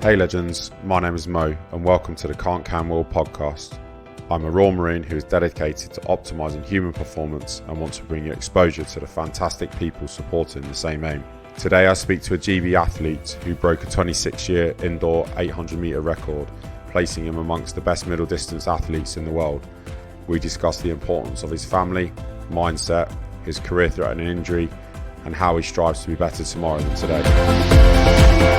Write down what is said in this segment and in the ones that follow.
Hey legends, my name is Mo and welcome to the Can Will podcast. I'm a Royal Marine who is dedicated to optimising human performance and wants to bring you exposure to the fantastic people supporting the same aim. Today I speak to a GB athlete who broke a 26-year indoor 800 metre record, placing him amongst the best middle distance athletes in the world. We discuss the importance of his family, mindset, his career-threatening injury, and how he strives to be better tomorrow than today.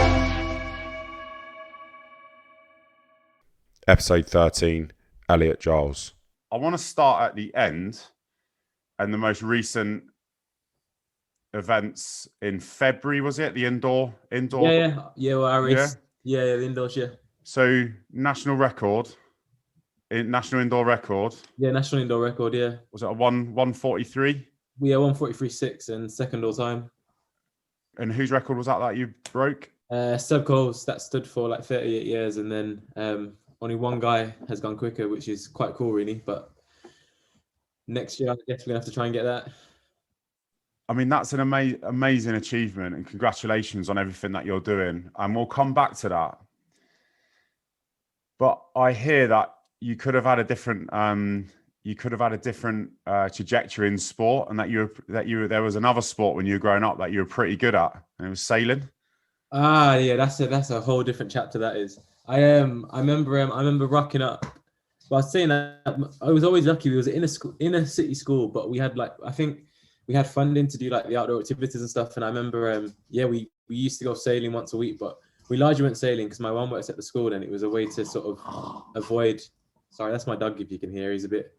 Episode 13, Elliot, Giles. I want to start at the end and the most recent events in February, was it? The indoor? Yeah. Well, I raced. Yeah, the indoors, yeah. So national indoor record. Yeah, national indoor record, yeah. Was it a 143? Yeah, 143.6 and second all time. And whose record was that you broke? Seb Cole's, that stood for like 38 years, and then only one guy has gone quicker, which is quite cool, really. But next year, I guess we're going to have to try and get that. I mean, that's an amazing achievement, and congratulations on everything that you're doing. And we'll come back to that. But I hear that you could have had a different trajectory in sport, and there was another sport when you were growing up that you were pretty good at, and it was sailing. Yeah, that's a whole different chapter. That is. I remember rocking up. But I was saying that I was always lucky. We was in inner city school, but we had I think we had funding to do like the outdoor activities and stuff. And I remember we used to go sailing once a week, but we largely went sailing because my mum works at the school, and it was a way to sort of avoid. Sorry, that's my dog. If you can hear, he's a bit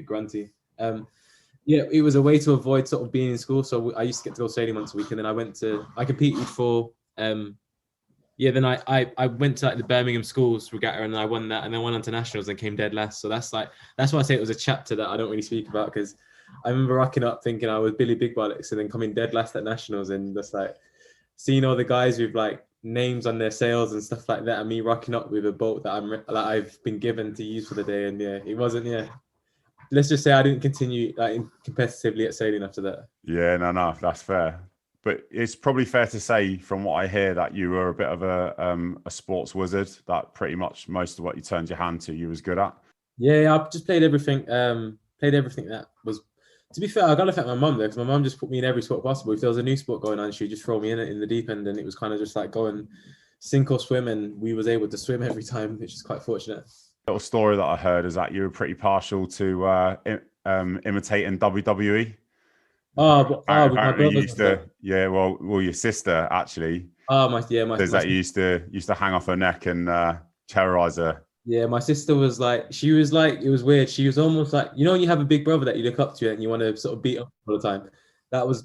grunty. It was a way to avoid sort of being in school. So I used to get to go sailing once a week, and then I competed for. Then I went to like the Birmingham schools regatta, and I won that, and then went on to nationals and came dead last. So that's why I say it was a chapter that I don't really speak about, because I remember rocking up thinking I was Billy Big Bollocks, and then coming dead last at nationals, and just like seeing all the guys with like names on their sails and stuff like that, and me rocking up with a boat that I've been given to use for the day. And it wasn't. Let's just say I didn't continue competitively at sailing after that. Yeah, no, that's fair. But it's probably fair to say, from what I hear, that you were a bit of a sports wizard. That pretty much most of what you turned your hand to, you was good at. Yeah, I just played everything. That was. To be fair, I gotta thank my mum there, because my mum just put me in every sport possible. If there was a new sport going on, she'd just throw me in the deep end, and it was kind of just like go and sink or swim, and we was able to swim every time, which is quite fortunate. A little story that I heard is that you were pretty partial to imitating WWE. My brother. Your sister actually. My says that you used to hang off her neck and terrorize her. Yeah, my sister was like, it was weird. She was almost like, when you have a big brother that you look up to and you want to sort of beat up all the time.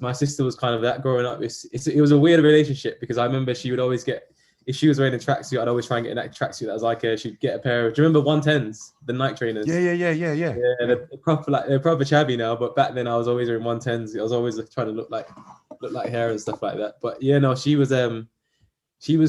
My sister was kind of that growing up. It was a weird relationship, because I remember she would always get, if she was wearing a tracksuit, I'd always try and get that tracksuit that was like she'd get a pair of, do you remember 110s, the Nike trainers? Yeah. Yeah, they're proper chabby now, but back then I was always wearing 110s. I was always trying to look like her and stuff like that. But she was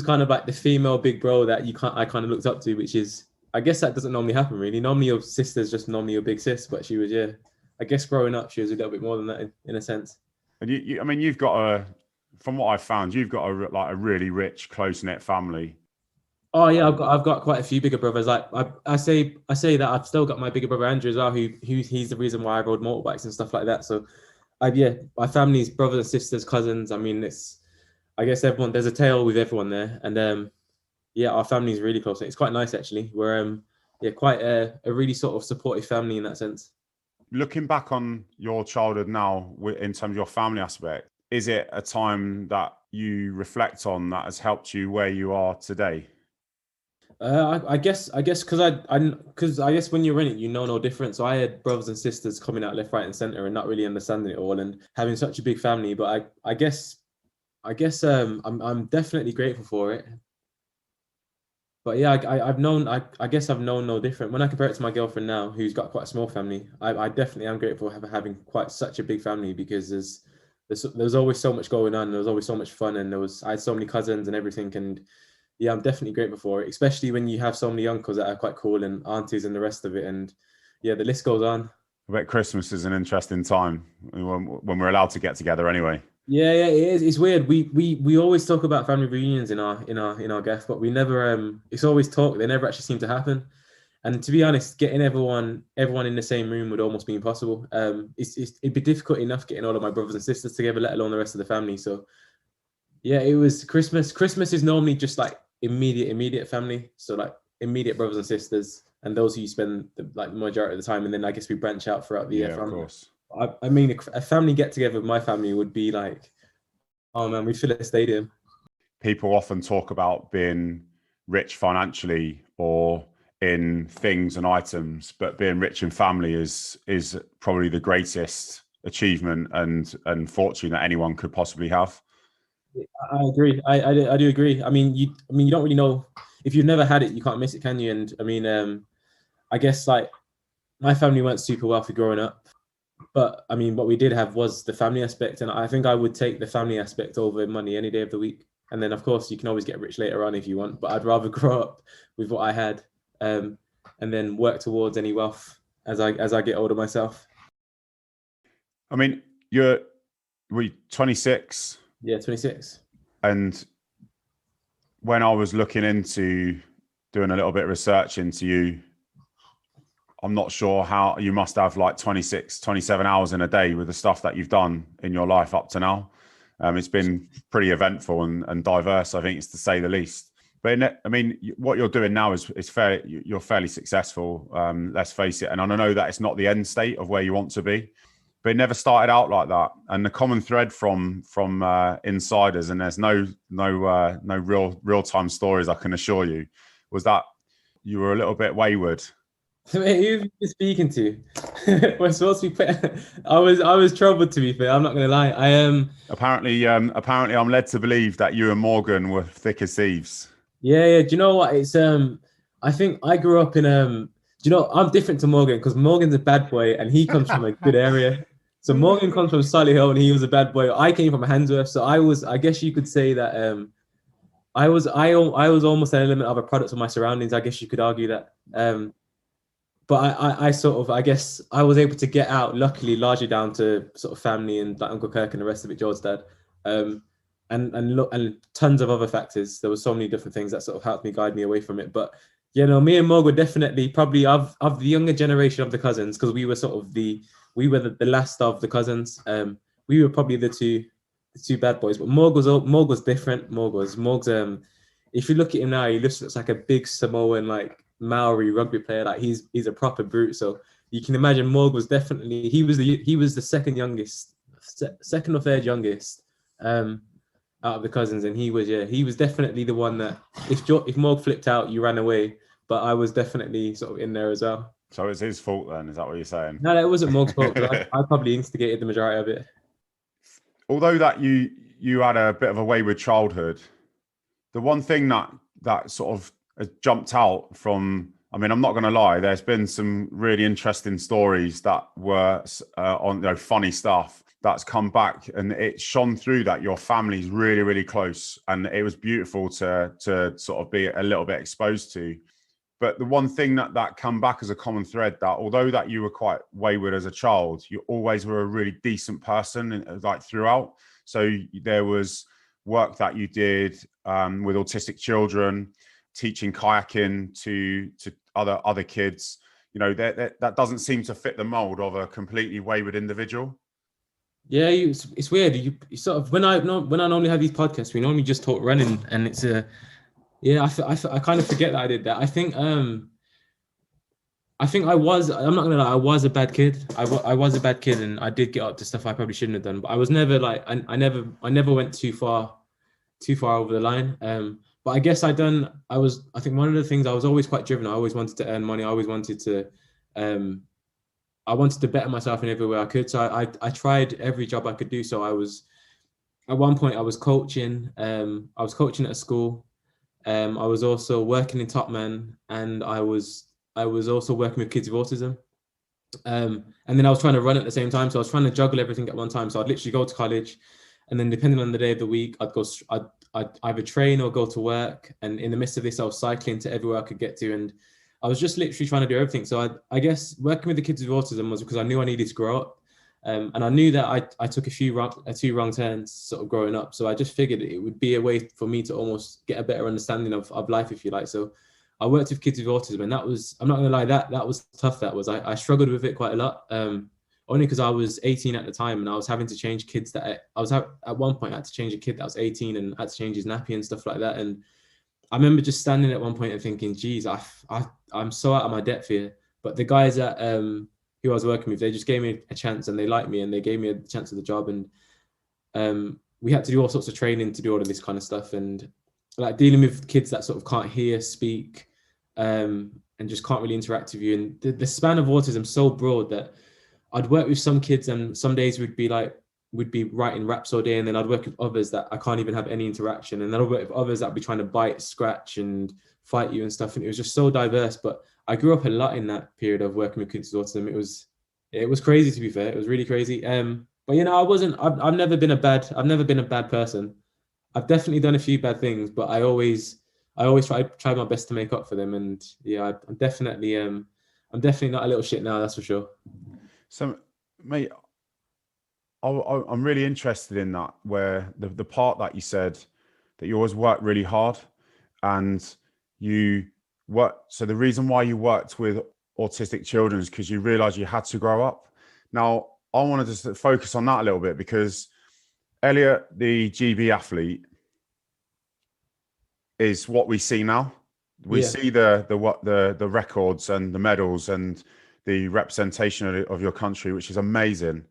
kind of like the female big bro that I kind of looked up to, which is, I guess that doesn't normally happen really. Normally your sister's just normally your big sis, but she was, I guess growing up she was a little bit more than that in a sense. And you've got from what I've found, you've got a really rich, close-knit family. Oh yeah, I've got quite a few bigger brothers. Like I say that I've still got my bigger brother Andrew as well, who he's the reason why I rode motorbikes and stuff like that. So my family's brothers and sisters, cousins. I mean, I guess everyone, there's a tale with everyone there, and our family's really close. It's quite nice actually. We're quite a really sort of supportive family in that sense. Looking back on your childhood now, in terms of your family aspect, is it a time that you reflect on that has helped you where you are today? I guess because I guess when you're in it, you know no different. So I had brothers and sisters coming out left, right, and center, and not really understanding it all, and having such a big family. But I guess I'm definitely grateful for it. But yeah, I guess I've known no different. When I compare it to my girlfriend now, who's got quite a small family, I definitely am grateful for having quite such a big family, because there's always so much going on. There was always so much fun, and I had so many cousins and everything. And yeah, I'm definitely grateful for it, especially when you have so many uncles that are quite cool, and aunties and the rest of it. And yeah, the list goes on. I bet Christmas is an interesting time when we're allowed to get together anyway. Yeah, it is. It's weird. We always talk about family reunions in our gaff, but we never it's always talk. They never actually seem to happen. And to be honest, getting everyone in the same room would almost be impossible. It'd be difficult enough getting all of my brothers and sisters together, let alone the rest of the family. So yeah, it was Christmas. Christmas is normally just like immediate family. So like immediate brothers and sisters, and those who you spend the majority of the time. And then I guess we branch out throughout the year Yeah, of from there. course. I mean, a family get together with my family would be like, oh man, we'd fill a stadium. People often talk about being rich financially or in things and items, but being rich in family is probably the greatest achievement and fortune that anyone could possibly have. I agree. I do agree. I mean, you don't really know if you've never had it, you can't miss it, can you? And I mean, I guess like my family weren't super wealthy growing up, but I mean, what we did have was the family aspect, and I think I would take the family aspect over money any day of the week. And then, of course, you can always get rich later on if you want, but I'd rather grow up with what I had, and then work towards any wealth as I get older myself. I mean, were 26? Yeah, 26. And when I was looking into doing a little bit of research into you, I'm not sure how you must have like 26, 27 hours in a day with the stuff that you've done in your life up to now. It's been pretty eventful and diverse, I think, it's to say the least. But I mean, what you're doing now is fair. You're fairly successful. Let's face it. And I know that it's not the end state of where you want to be, but it never started out like that. And the common thread from insiders, and there's no real time stories, I can assure you, was that you were a little bit wayward. Who are you speaking to? We're supposed to be. I was troubled, to be fair. I'm not gonna lie. I am. Apparently, I'm led to believe that you and Morgan were thick as thieves. Yeah. Do you know what? It's I think I grew up in Do you know I'm different to Morgan because Morgan's a bad boy and he comes from a good area. So Morgan comes from Solihull and he was a bad boy. I came from Handsworth, so I guess you could say that I was almost an element of a product of my surroundings. I guess you could argue that. But I sort of, I guess I was able to get out, luckily, largely down to sort of family and like Uncle Kirk and the rest of it, George's dad, and tons of other factors. There were so many different things that sort of helped me guide me away from it. But you know, me and Morg were definitely probably of the younger generation of the cousins because we were sort of the last of the cousins. We were probably the two bad boys, but Morg was different. Morg's if you look at him now, he looks like a big Samoan like Maori rugby player. Like he's a proper brute. So you can imagine Morg was definitely he was the second or third youngest out of the cousins, and he was definitely the one that if Morg flipped out, you ran away. But I was definitely sort of in there as well. So it's his fault then? Is that what you're saying? No, it wasn't Morg's fault. I probably instigated the majority of it. Although that you had a bit of a wayward childhood, the one thing that sort of has jumped out from, I mean, I'm not going to lie, there's been some really interesting stories that were on funny stuff that's come back, and it shone through that your family's really, really close, and it was beautiful to sort of be a little bit exposed to. But the one thing that come back as a common thread, that although that you were quite wayward as a child, you always were a really decent person, like throughout. So there was work that you did with autistic children, teaching kayaking to other kids. You know, that doesn't seem to fit the mold of a completely wayward individual. Yeah, it's weird. You sort of when I normally have these podcasts, we normally just talk running, and it's yeah, I kind of forget that I did that. I think I'm not gonna lie, I was a bad kid. I was a bad kid, and I did get up to stuff I probably shouldn't have done. But I was never like I never went too far over the line. But I guess I think one of the things, I was always quite driven. I always wanted to earn money. I always wanted to better myself in every way I could. So I tried every job I could do. So at one point I was coaching. I was coaching at a school. I was also working in Top Man, and I was also working with kids with autism. And then I was trying to run at the same time. So I was trying to juggle everything at one time. So I'd literally go to college, and then depending on the day of the week, I'd either train or go to work. And in the midst of this, I was cycling to everywhere I could get to. And I was just literally trying to do everything. So I guess working with the kids with autism was because I knew I needed to grow up. And I knew that I took two wrong turns sort of growing up. So I just figured it would be a way for me to almost get a better understanding of life, if you like. So I worked with kids with autism, and that was, I'm not gonna lie, that was tough. I struggled with it quite a lot. Only because I was 18 at the time, and I was having to change kids at one point I had to change a kid that was 18 and had to change his nappy and stuff like that. And I remember just standing at one point and thinking, geez, I'm so out of my depth here. But the guys that who I was working with, they just gave me a chance, and they liked me, and they gave me a chance of the job. And we had to do all sorts of training to do all of this kind of stuff, and like dealing with kids that sort of can't hear, speak, and just can't really interact with you. And the span of autism is so broad that I'd work with some kids, and some days we'd be writing raps all day, and then I'd work with others that I can't even have any interaction, and then I'd work with others that'd be trying to bite, scratch, and fight you and stuff. And it was just so diverse. But I grew up a lot in that period of working with kids with autism. It was crazy, to be fair. It was really crazy. But I've never been a bad person. I've definitely done a few bad things, but I always try my best to make up for them. And yeah, I'm definitely not a little shit now, that's for sure. So, mate, I'm really interested in that, where the part that you said that you always work really hard, and you work. So the reason why you worked with autistic children is because you realized you had to grow up. Now, I wanted to focus on that a little bit, because Elliot, the GB athlete, is what we see now. We see the records and the medals and the representation of your country, which is amazing.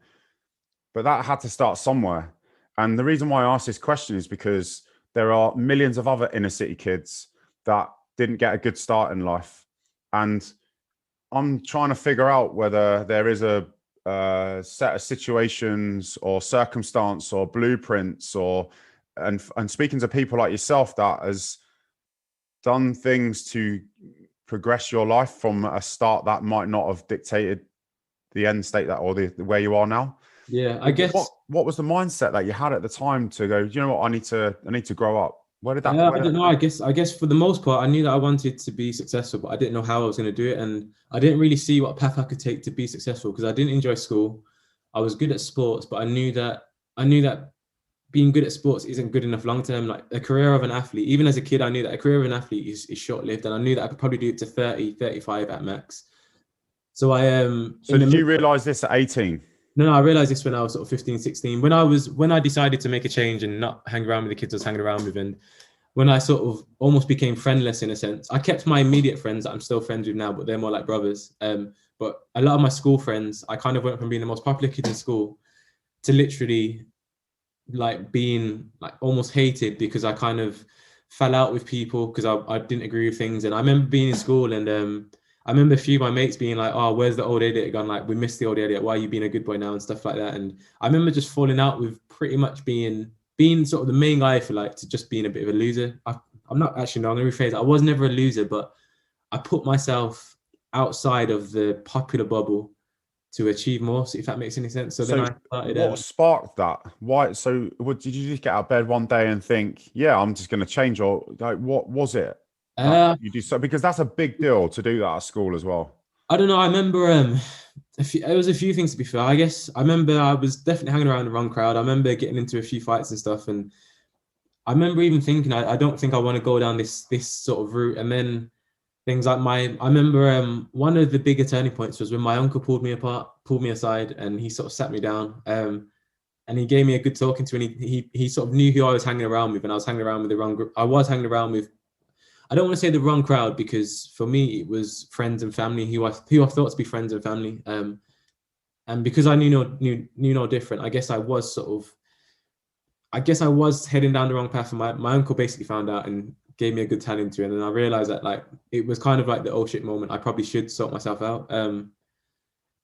But that had to start somewhere. And the reason why I ask this question is because there are millions of other inner city kids that didn't get a good start in life. And I'm trying to figure out whether there is a set of situations or circumstance or blueprints, and speaking to people like yourself that has done things to progress your life from a start that might not have dictated the end state the where you are now. Yeah, I guess. What was the mindset that you had at the time to go, you know what, I need to grow up? Where did that? I don't know. I guess for the most part, I knew that I wanted to be successful, but I didn't know how I was going to do it, and I didn't really see what path I could take to be successful, because I didn't enjoy school. I was good at sports, but I knew that being good at sports isn't good enough long term. Like a career of an athlete, even as a kid, I knew that a career of an athlete is short lived, and I knew that I could probably do it to 30, 35 at max. So So did you realize this at 18? No, I realized this when I was sort of 15, 16, when I decided to make a change and not hang around with the kids I was hanging around with. And when I sort of almost became friendless in a sense, I kept my immediate friends that I'm still friends with now, but they're more like brothers. But a lot of my school friends, I kind of went from being the most popular kid in school to literally like being like almost hated, because I kind of fell out with people because I didn't agree with things. And I remember being in school, and I remember a few of my mates being like, oh, where's the old Elliot gone? Like, we missed the old Elliot. Why are you being a good boy now? And stuff like that. And I remember just falling out with pretty much being sort of the main guy, for like, to just being a bit of a loser. I'm not actually, no, I'm going to rephrase it. I was never a loser, but I put myself outside of the popular bubble to achieve more, so if that makes any sense. So then I started. What sparked that? Why? So did you just get out of bed one day and think, yeah, I'm just going to change? Or like, what was it? You do so, because that's a big deal to do that at school as well. I don't know. I remember it was a few things, to be fair. I guess I remember I was definitely hanging around the wrong crowd. I remember getting into a few fights and stuff, and I remember even thinking I don't think I want to go down this sort of route. And then things like I remember one of the bigger turning points was when my uncle pulled me aside, and he sort of sat me down, and he gave me a good talking to, and he sort of knew who I was hanging around with, and I was hanging around with the wrong group. I was hanging around with, I don't want to say the wrong crowd, because for me it was friends and family who I thought to be friends and family, and because I knew no different, I guess I was heading down the wrong path, and my uncle basically found out and gave me a good tell into it. And then I realized that like it was kind of like the oh shit moment. I probably should sort myself out. And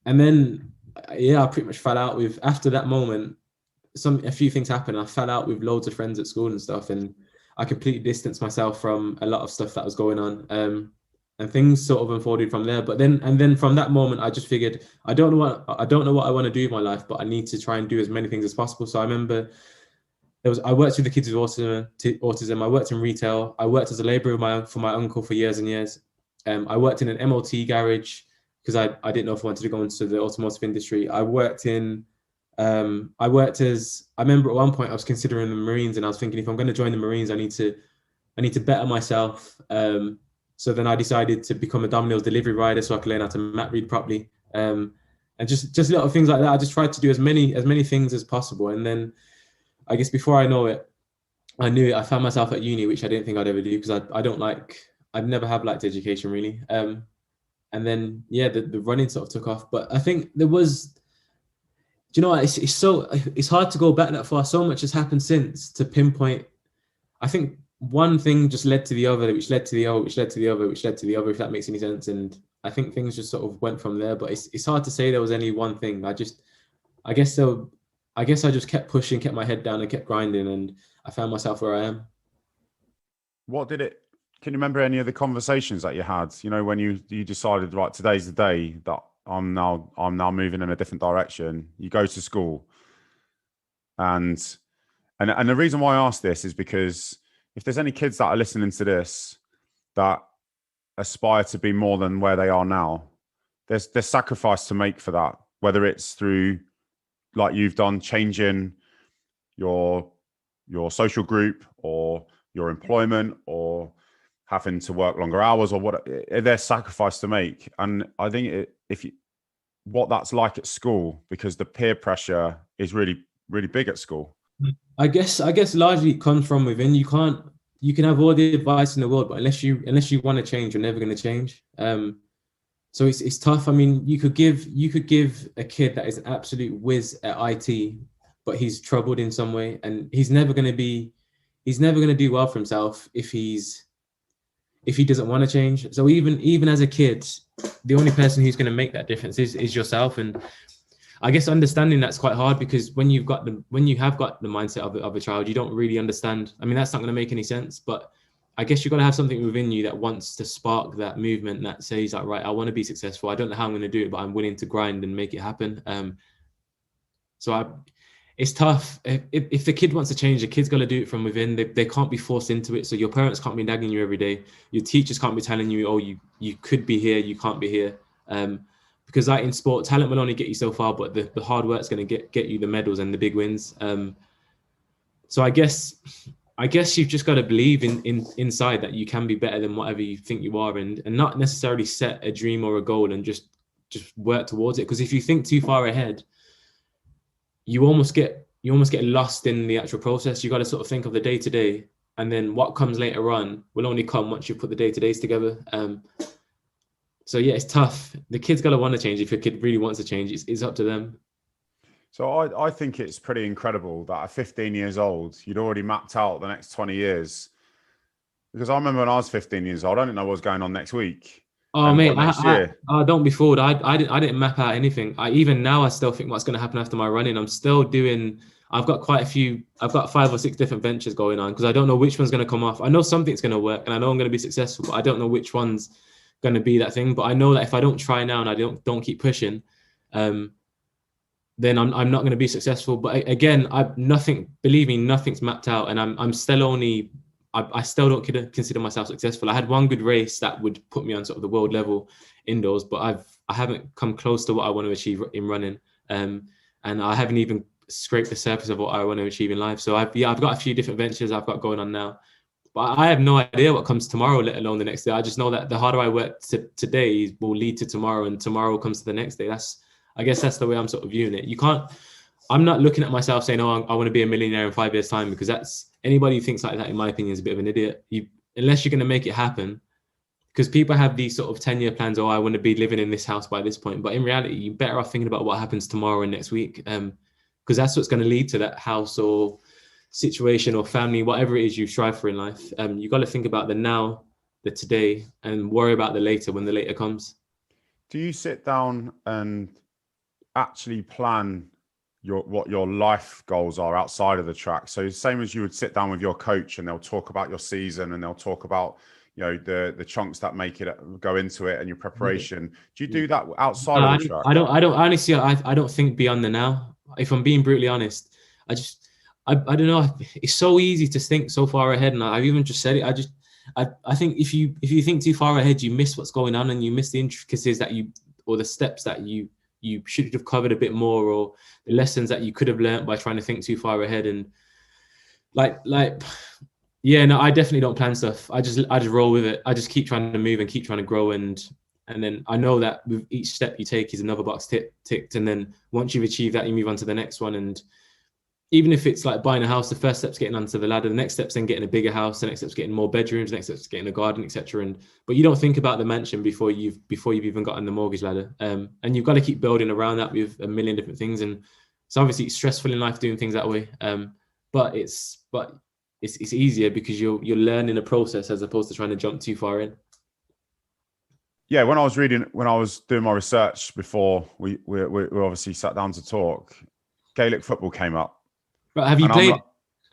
then I pretty much fell out with, after that moment, a few things happened. I fell out with loads of friends at school and stuff, and I completely distanced myself from a lot of stuff that was going on. And things sort of unfolded from there. But then from that moment, I just figured I don't know what I want to do with my life, but I need to try and do as many things as possible. So I remember I worked with the kids with autism. I worked in retail. I worked as a labourer for my uncle for years and years. I worked in an MOT garage because I didn't know if I wanted to go into the automotive industry. I worked in I remember at one point I was considering the Marines, and I was thinking, if I'm going to join the Marines, I need to better myself. So then I decided to become a Domino's delivery rider so I could learn how to map read properly. And just little things like that. I just tried to do as many things as possible. And then I guess before I knew it, I found myself at uni, which I didn't think I'd ever do, because I'd never have liked education really. And then, yeah, the running sort of took off. But I think there was, do you know what, it's hard to go back that far. So much has happened since to pinpoint. I think one thing just led to the other, which led to the other, which led to the other, which led to the other, if that makes any sense. And I think things just sort of went from there. But it's hard to say there was any one thing. I guess I just kept pushing, kept my head down and kept grinding, and I found myself where I am. Can you remember any of the conversations that you had, you know, when you decided, right, today's the day that I'm now moving in a different direction? You go to school, and the reason why I ask this is because if there's any kids that are listening to this that aspire to be more than where they are now, there's sacrifice to make for that, whether it's through, like you've done, changing your social group or your employment, or having to work longer hours, or what. There's sacrifice to make. And I think what that's like at school, because the peer pressure is really, really big at school. I guess largely it comes from within. You can have all the advice in the world, but unless you want to change, you're never going to change. So it's tough. I mean, you could give a kid that is an absolute whiz at IT, but he's troubled in some way, and he's never going to do well for himself if he doesn't want to change. So even as a kid, the only person who's going to make that difference is yourself. And I guess understanding that's quite hard, because when you have got the mindset of a child, you don't really understand. I mean, that's not going to make any sense, but I guess you've got to have something within you that wants to spark that movement that says, like, right, I want to be successful. I don't know how I'm going to do it, but I'm willing to grind and make it happen. It's tough. If the kid wants to change, the kid's got to do it from within. They can't be forced into it. So your parents can't be nagging you every day. Your teachers can't be telling you, oh, you could be here, you can't be here. Because like in sport, talent will only get you so far, but the hard work's going to get you the medals and the big wins. So I guess you've just got to believe inside that you can be better than whatever you think you are, and not necessarily set a dream or a goal and just work towards it. Because if you think too far ahead, you almost get lost in the actual process. You got to sort of think of the day to day, and then what comes later on will only come once you put the day to days together. So yeah, it's tough. The kid's got to want to change. If a kid really wants to change, it's up to them. So I think it's pretty incredible that at 15 years old, you'd already mapped out the next 20 years. Because I remember when I was 15 years old, I didn't know what was going on next week. Oh, mate, I don't be fooled. I didn't map out anything. Even now, I still think what's going to happen after my running. I've got 5 or 6 different ventures going on, because I don't know which one's going to come off. I know something's going to work, and I know I'm going to be successful, but I don't know which one's going to be that thing. But I know that if I don't try now and I don't keep pushing, then I'm not going to be successful. But again, nothing's mapped out, and I'm still only. I still don't consider myself successful. I had one good race that would put me on sort of the world level indoors, but I haven't come close to what I want to achieve in running, and I haven't even scraped the surface of what I want to achieve in life. So I've got a few different ventures I've got going on now, but I have no idea what comes tomorrow, let alone the next day. I just know that the harder I work today will lead to tomorrow, and tomorrow comes to the next day. I guess that's the way I'm sort of viewing it. I'm not looking at myself saying, oh, I want to be a millionaire in 5 years' time, because anybody who thinks like that, in my opinion, is a bit of an idiot. Unless you're going to make it happen, because people have these sort of 10-year plans. Oh, I want to be living in this house by this point. But in reality, you're better off thinking about what happens tomorrow and next week, because that's what's going to lead to that house or situation or family, whatever it is you strive for in life. You got to think about the now, the today, and worry about the later when the later comes. Do you sit down and actually plan what your life goals are outside of the track? So same as you would sit down with your coach and they'll talk about your season, and they'll talk about, you know, the chunks that make it go into it and your preparation. Do you do that outside of the track? I don't honestly. I don't think beyond the now. If I'm being brutally honest, I don't know. It's so easy to think so far ahead, and I've even just said it. I think if you think too far ahead, you miss what's going on, and you miss the intricacies or the steps that you you should have covered a bit more, or the lessons that you could have learned by trying to think too far ahead. And yeah, no, I definitely don't plan stuff. I just roll with it. I just keep trying to move and keep trying to grow, and then I know that with each step you take is another box ticked, and then once you've achieved that, you move on to the next one. And even if it's like buying a house, the first step's getting onto the ladder, the next step's then getting a bigger house, the next step's getting more bedrooms, the next step's getting a garden, etc. But you don't think about the mansion before you've even gotten the mortgage ladder. And you've got to keep building around that with a million different things. And it's obviously stressful in life doing things that way. But it's easier because you're learning a process as opposed to trying to jump too far in. Yeah, when I was doing my research before we obviously sat down to talk, Gaelic football came up. But have you played?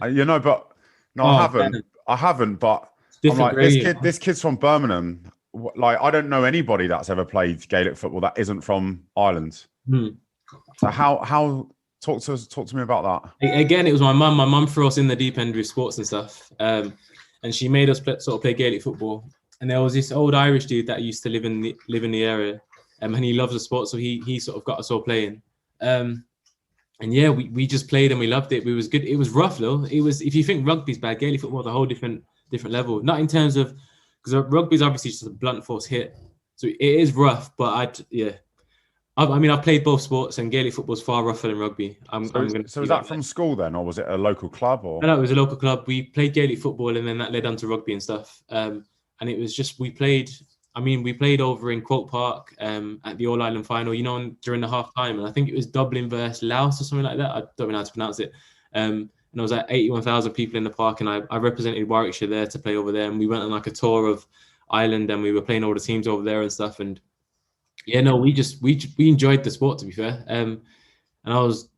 I haven't. I haven't. But I'm like, this kid's from Birmingham. Like, I don't know anybody that's ever played Gaelic football that isn't from Ireland. So how talk to me about that. Again, it was my mum. My mum threw us in the deep end with sports and stuff, and she made us play Gaelic football. And there was this old Irish dude that used to live in the area, and he loves the sport, so he sort of got us all playing. And yeah, we just played and we loved it. It was good. It was rough though. It was, if you think rugby's bad, Gaelic football is a whole different level. Not in terms of, because rugby's obviously just a blunt force hit, so it is rough. But I've played both sports, and Gaelic football is far rougher than rugby. So was that from school then, or was it a local club? Or no, it was a local club. We played Gaelic football, and then that led on to rugby and stuff. And it was just we played over in Quote Park at the All Ireland final, during the half time. And I think it was Dublin versus Laos or something like that. I don't know how to pronounce it. And there was like 81,000 people in the park, and I represented Warwickshire there to play over there. And we went on like a tour of Ireland, and we were playing all the teams over there and stuff. And yeah, no, we enjoyed the sport, to be fair. And I was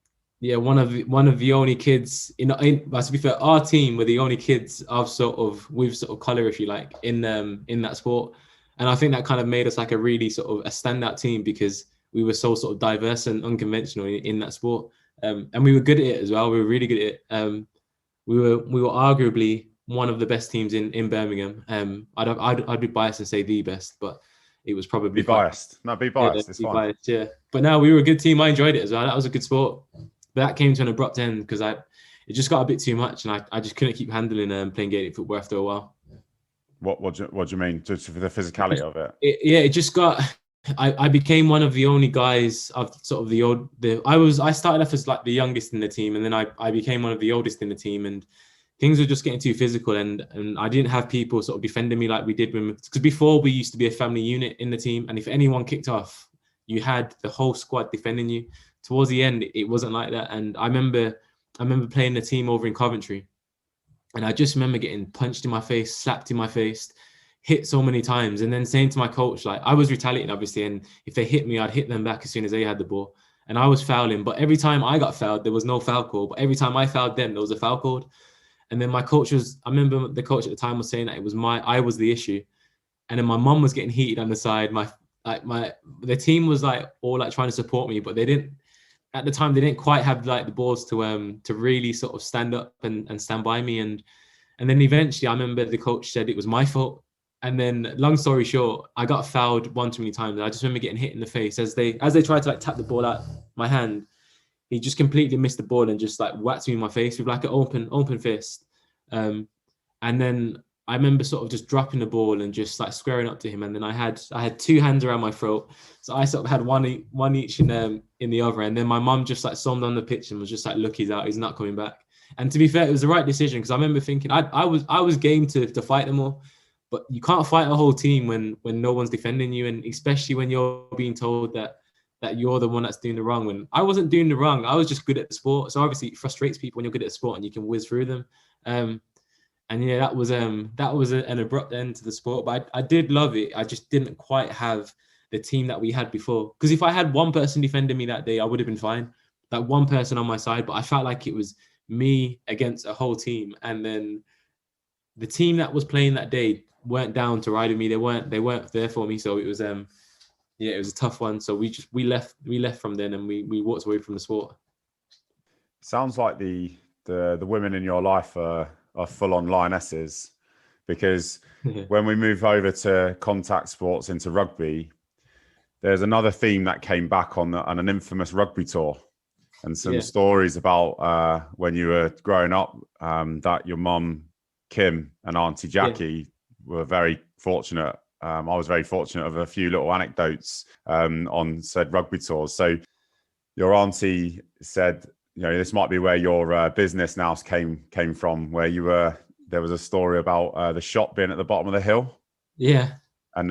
one of the only kids but to be fair, our team were the only kids with colour, if you like, in that sport. And I think that kind of made us like a really sort of a standout team, because we were so sort of diverse and unconventional in that sport. And we were good at it as well. We were really good at it. We were arguably one of the best teams in Birmingham. I'd be biased and say the best, but it was probably be biased. No, be biased. Yeah, it's fine. Biased, yeah. But no, we were a good team. I enjoyed it as well. That was a good sport. But that came to an abrupt end because it just got a bit too much, and I just couldn't keep handling playing Gaelic football after a while. What do you mean? Just for the physicality of it? It just got. I became one of the only guys of sort of I started off as like the youngest in the team, and then I became one of the oldest in the team, and things were just getting too physical, and I didn't have people sort of defending me like we did because before we used to be a family unit in the team, and if anyone kicked off, you had the whole squad defending you. Towards the end, it wasn't like that, and I remember playing the team over in Coventry, and I just remember getting punched in my face, slapped in my face, hit so many times, and then saying to my coach, like, I was retaliating obviously, and if they hit me, I'd hit them back as soon as they had the ball, and I was fouling, but every time I got fouled, there was no foul call, but every time I fouled them, there was a foul called. And then I remember the coach at the time was saying that I was the issue, and then my mum was getting heated on the side. The team was like all like trying to support me, but they didn't quite have like the balls to really sort of stand up and stand by me. And then eventually I remember the coach said it was my fault. And then long story short, I got fouled one too many times. And I just remember getting hit in the face as they tried to like tap the ball out my hand. He just completely missed the ball and just like whacked me in my face with like an open fist. And then I remember sort of just dropping the ball and just like squaring up to him. And then I had two hands around my throat. So I sort of had one each in the other. And then my mum just like saw him on the pitch and was just like, look, he's out, he's not coming back. And to be fair, it was the right decision, because I remember thinking I was game to fight them all. But you can't fight a whole team when no one's defending you. And especially when you're being told that you're the one that's doing the wrong. When I wasn't doing the wrong, I was just good at the sport. So obviously it frustrates people when you're good at the sport and you can whiz through them. And yeah, that was an abrupt end to the sport, but I did love it. I just didn't quite have the team that we had before. Because if I had one person defending me that day, I would have been fine. Like one person on my side, but I felt like it was me against a whole team. And then the team that was playing that day weren't down to ride with me. They weren't there for me. So it was it was a tough one. So we left from then, and we walked away from the sport. Sounds like the women in your life are full-on lionesses, because when we move over to contact sports into rugby, there's another theme that came back on an infamous rugby tour, and some stories about when you were growing up, that your mum, Kim, and Auntie Jackie were very fortunate. I was very fortunate of a few little anecdotes on said rugby tours. So your auntie said, this might be where your business now came from, where you were. There was a story about the shop being at the bottom of the hill. Yeah. And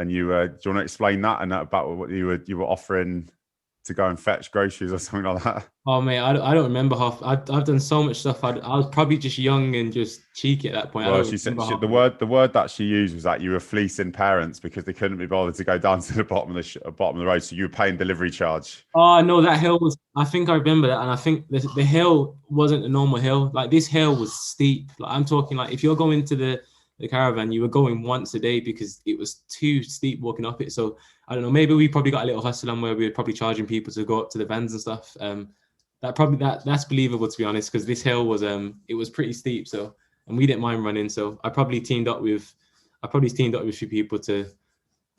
you do you want to explain that and about what you were offering to go and fetch groceries or something like that? Oh mate, I don't remember half. I've done so much stuff. I was probably just young and just cheeky at that point. Well, she said the word that she used was that you were fleecing parents because they couldn't be bothered to go down to the bottom of the road, so you were paying delivery charge. Oh no, that hill was. I think I remember that, and I think the hill wasn't a normal hill. Like this hill was steep. Like I'm talking like if you're going to the caravan, you were going once a day because it was too steep walking up it. So I don't know. Maybe we probably got a little hustle on where we were probably charging people to go up to the vans and stuff. That's believable, to be honest, because this hill was it was pretty steep. So and we didn't mind running. So I probably teamed up with a few people to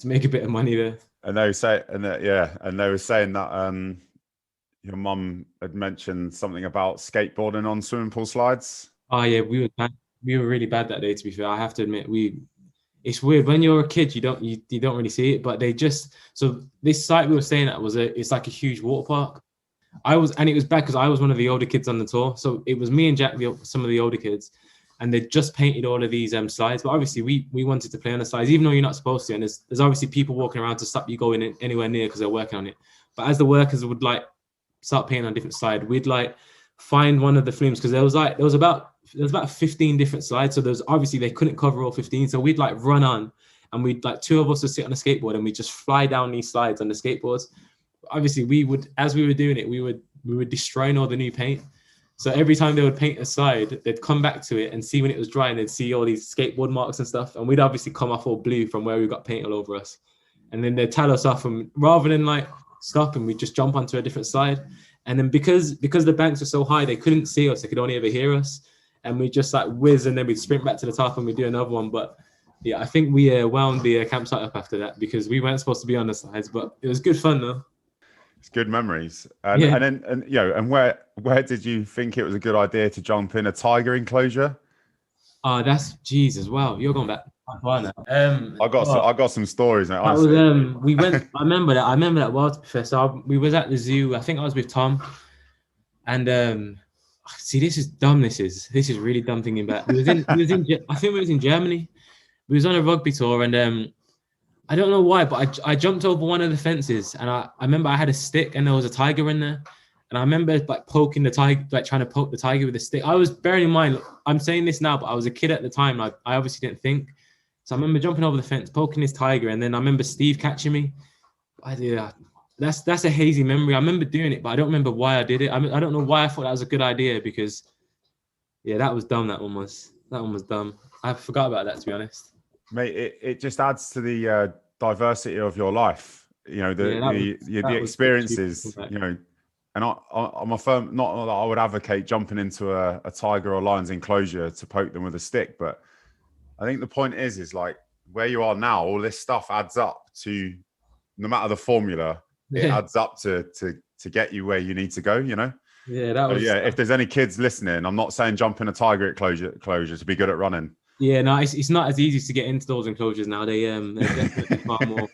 make a bit of money there. And they were saying, they were saying that your mum had mentioned something about skateboarding on swimming pool slides. Oh yeah, we were really bad that day. To be fair, I have to admit, it's weird when you're a kid, you don't really see it, but so this site we were staying at it's like a huge water park. It was bad because I was one of the older kids on the tour, so it was me and Jack, some of the older kids, and they just painted all of these slides. But obviously we wanted to play on the slides, even though you're not supposed to. And there's obviously people walking around to stop you going anywhere near because they're working on it. But as the workers would like start painting on different slides, we'd like find one of the flumes because there was about 15 different slides. So there's obviously they couldn't cover all 15. So we'd like run on, and we'd like two of us would sit on a skateboard and we just fly down these slides on the skateboards. Obviously we would, as we were doing it, we were destroying all the new paint. So every time they would paint a slide, they'd come back to it and see when it was dry, and they'd see all these skateboard marks and stuff. And we'd obviously come off all blue from where we got paint all over us. And then they'd tell us off, and rather than like stopping, we'd just jump onto a different slide. And then because the banks were so high, they couldn't see us. They could only ever hear us. And we just like whiz, and then we'd sprint back to the top and we'd do another one. But yeah, I think we wound the campsite up after that because we weren't supposed to be on the slides, but it was good fun though. It's good memories. And where did you think it was a good idea to jump in a tiger enclosure? Oh, that's Jesus. Wow, you're going back far now. I got some stories. Mate, that was, we went. I remember that well. To be fair, so we was at the zoo. I think I was with Tom, and see, this is dumb. This is really dumb thinking back. I think we was in Germany. We was on a rugby tour, and I don't know why, but I jumped over one of the fences, and I remember I had a stick and there was a tiger in there. And I remember like poking the tiger, like trying to poke the tiger with a stick. I was bearing in mind, I'm saying this now, but I was a kid at the time. I obviously didn't think. So I remember jumping over the fence, poking this tiger. And then I remember Steve catching me. That's a hazy memory. I remember doing it, but I don't remember why I did it. I don't know why I thought that was a good idea because, yeah, that was dumb. That one was dumb. I forgot about that, to be honest. Mate, it just adds to the diversity of your life. The experiences. And I'm a firm, not that I would advocate jumping into a tiger or lion's enclosure to poke them with a stick, but I think the point is like where you are now, all this stuff adds up to, no matter the formula, it adds up to get you where you need to go. Yeah, if there's any kids listening, I'm not saying jump in a tiger enclosure to be good at running. Yeah, no, it's not as easy to get into those enclosures now. They're definitely far more.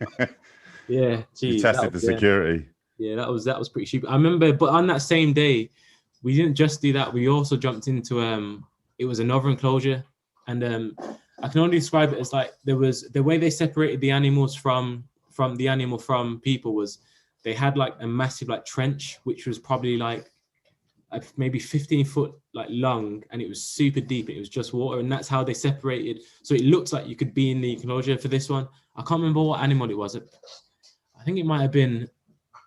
Yeah, geez, you tested the security. Yeah, that was pretty cheap. I remember, but on that same day, we didn't just do that. We also jumped into it was another enclosure, and I can only describe it as like there was the way they separated the animals from people was they had like a massive like trench which was probably like maybe 15 foot like long, and it was super deep. It was just water, and that's how they separated. So it looks like you could be in the enclosure for this one. I can't remember what animal it was. I think it might have been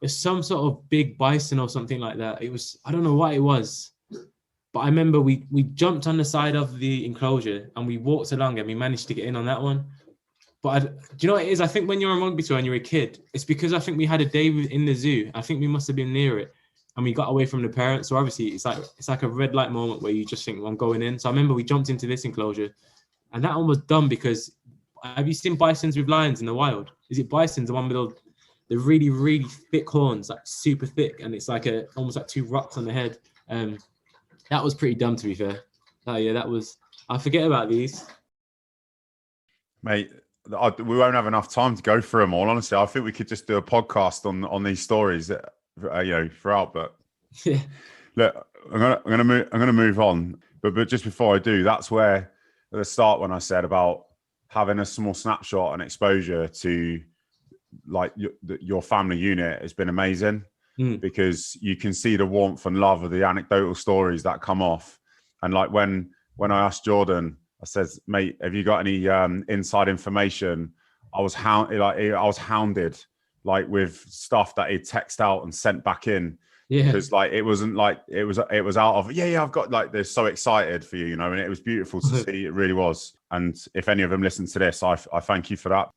some sort of big bison or something like that. It was, I don't know what it was, but I remember we jumped on the side of the enclosure and we walked along and we managed to get in on that one. But do you know what it is? I think when you're on rugby tour and you're a kid, it's because I think we had a day in the zoo. I think we must have been near it, and we got away from the parents. So obviously it's like a red light moment where you just think, well, I'm going in. So I remember we jumped into this enclosure, and that one was dumb because have you seen bisons with lions in the wild? Is it bisons, the one with the the really, really thick horns, like super thick, and it's like almost like two rocks on the head. That was pretty dumb, to be fair. Oh yeah, that was. I forget about these. Mate, we won't have enough time to go through them all. Honestly, I think we could just do a podcast on these stories, throughout. But Yeah. look, I'm gonna move on. But just before I do, that's where at the start when I said about having a small snapshot and exposure to like your family unit has been amazing, because you can see the warmth and love of the anecdotal stories that come off. And like when I asked Jordan, I said, mate, have you got any inside information? I was hounded like with stuff that he'd text out and sent back in. Yeah. Because like it wasn't like it was out of I've got like they're so excited for you, and it was beautiful to see. It really was. And if any of them listen to this, I thank you for that.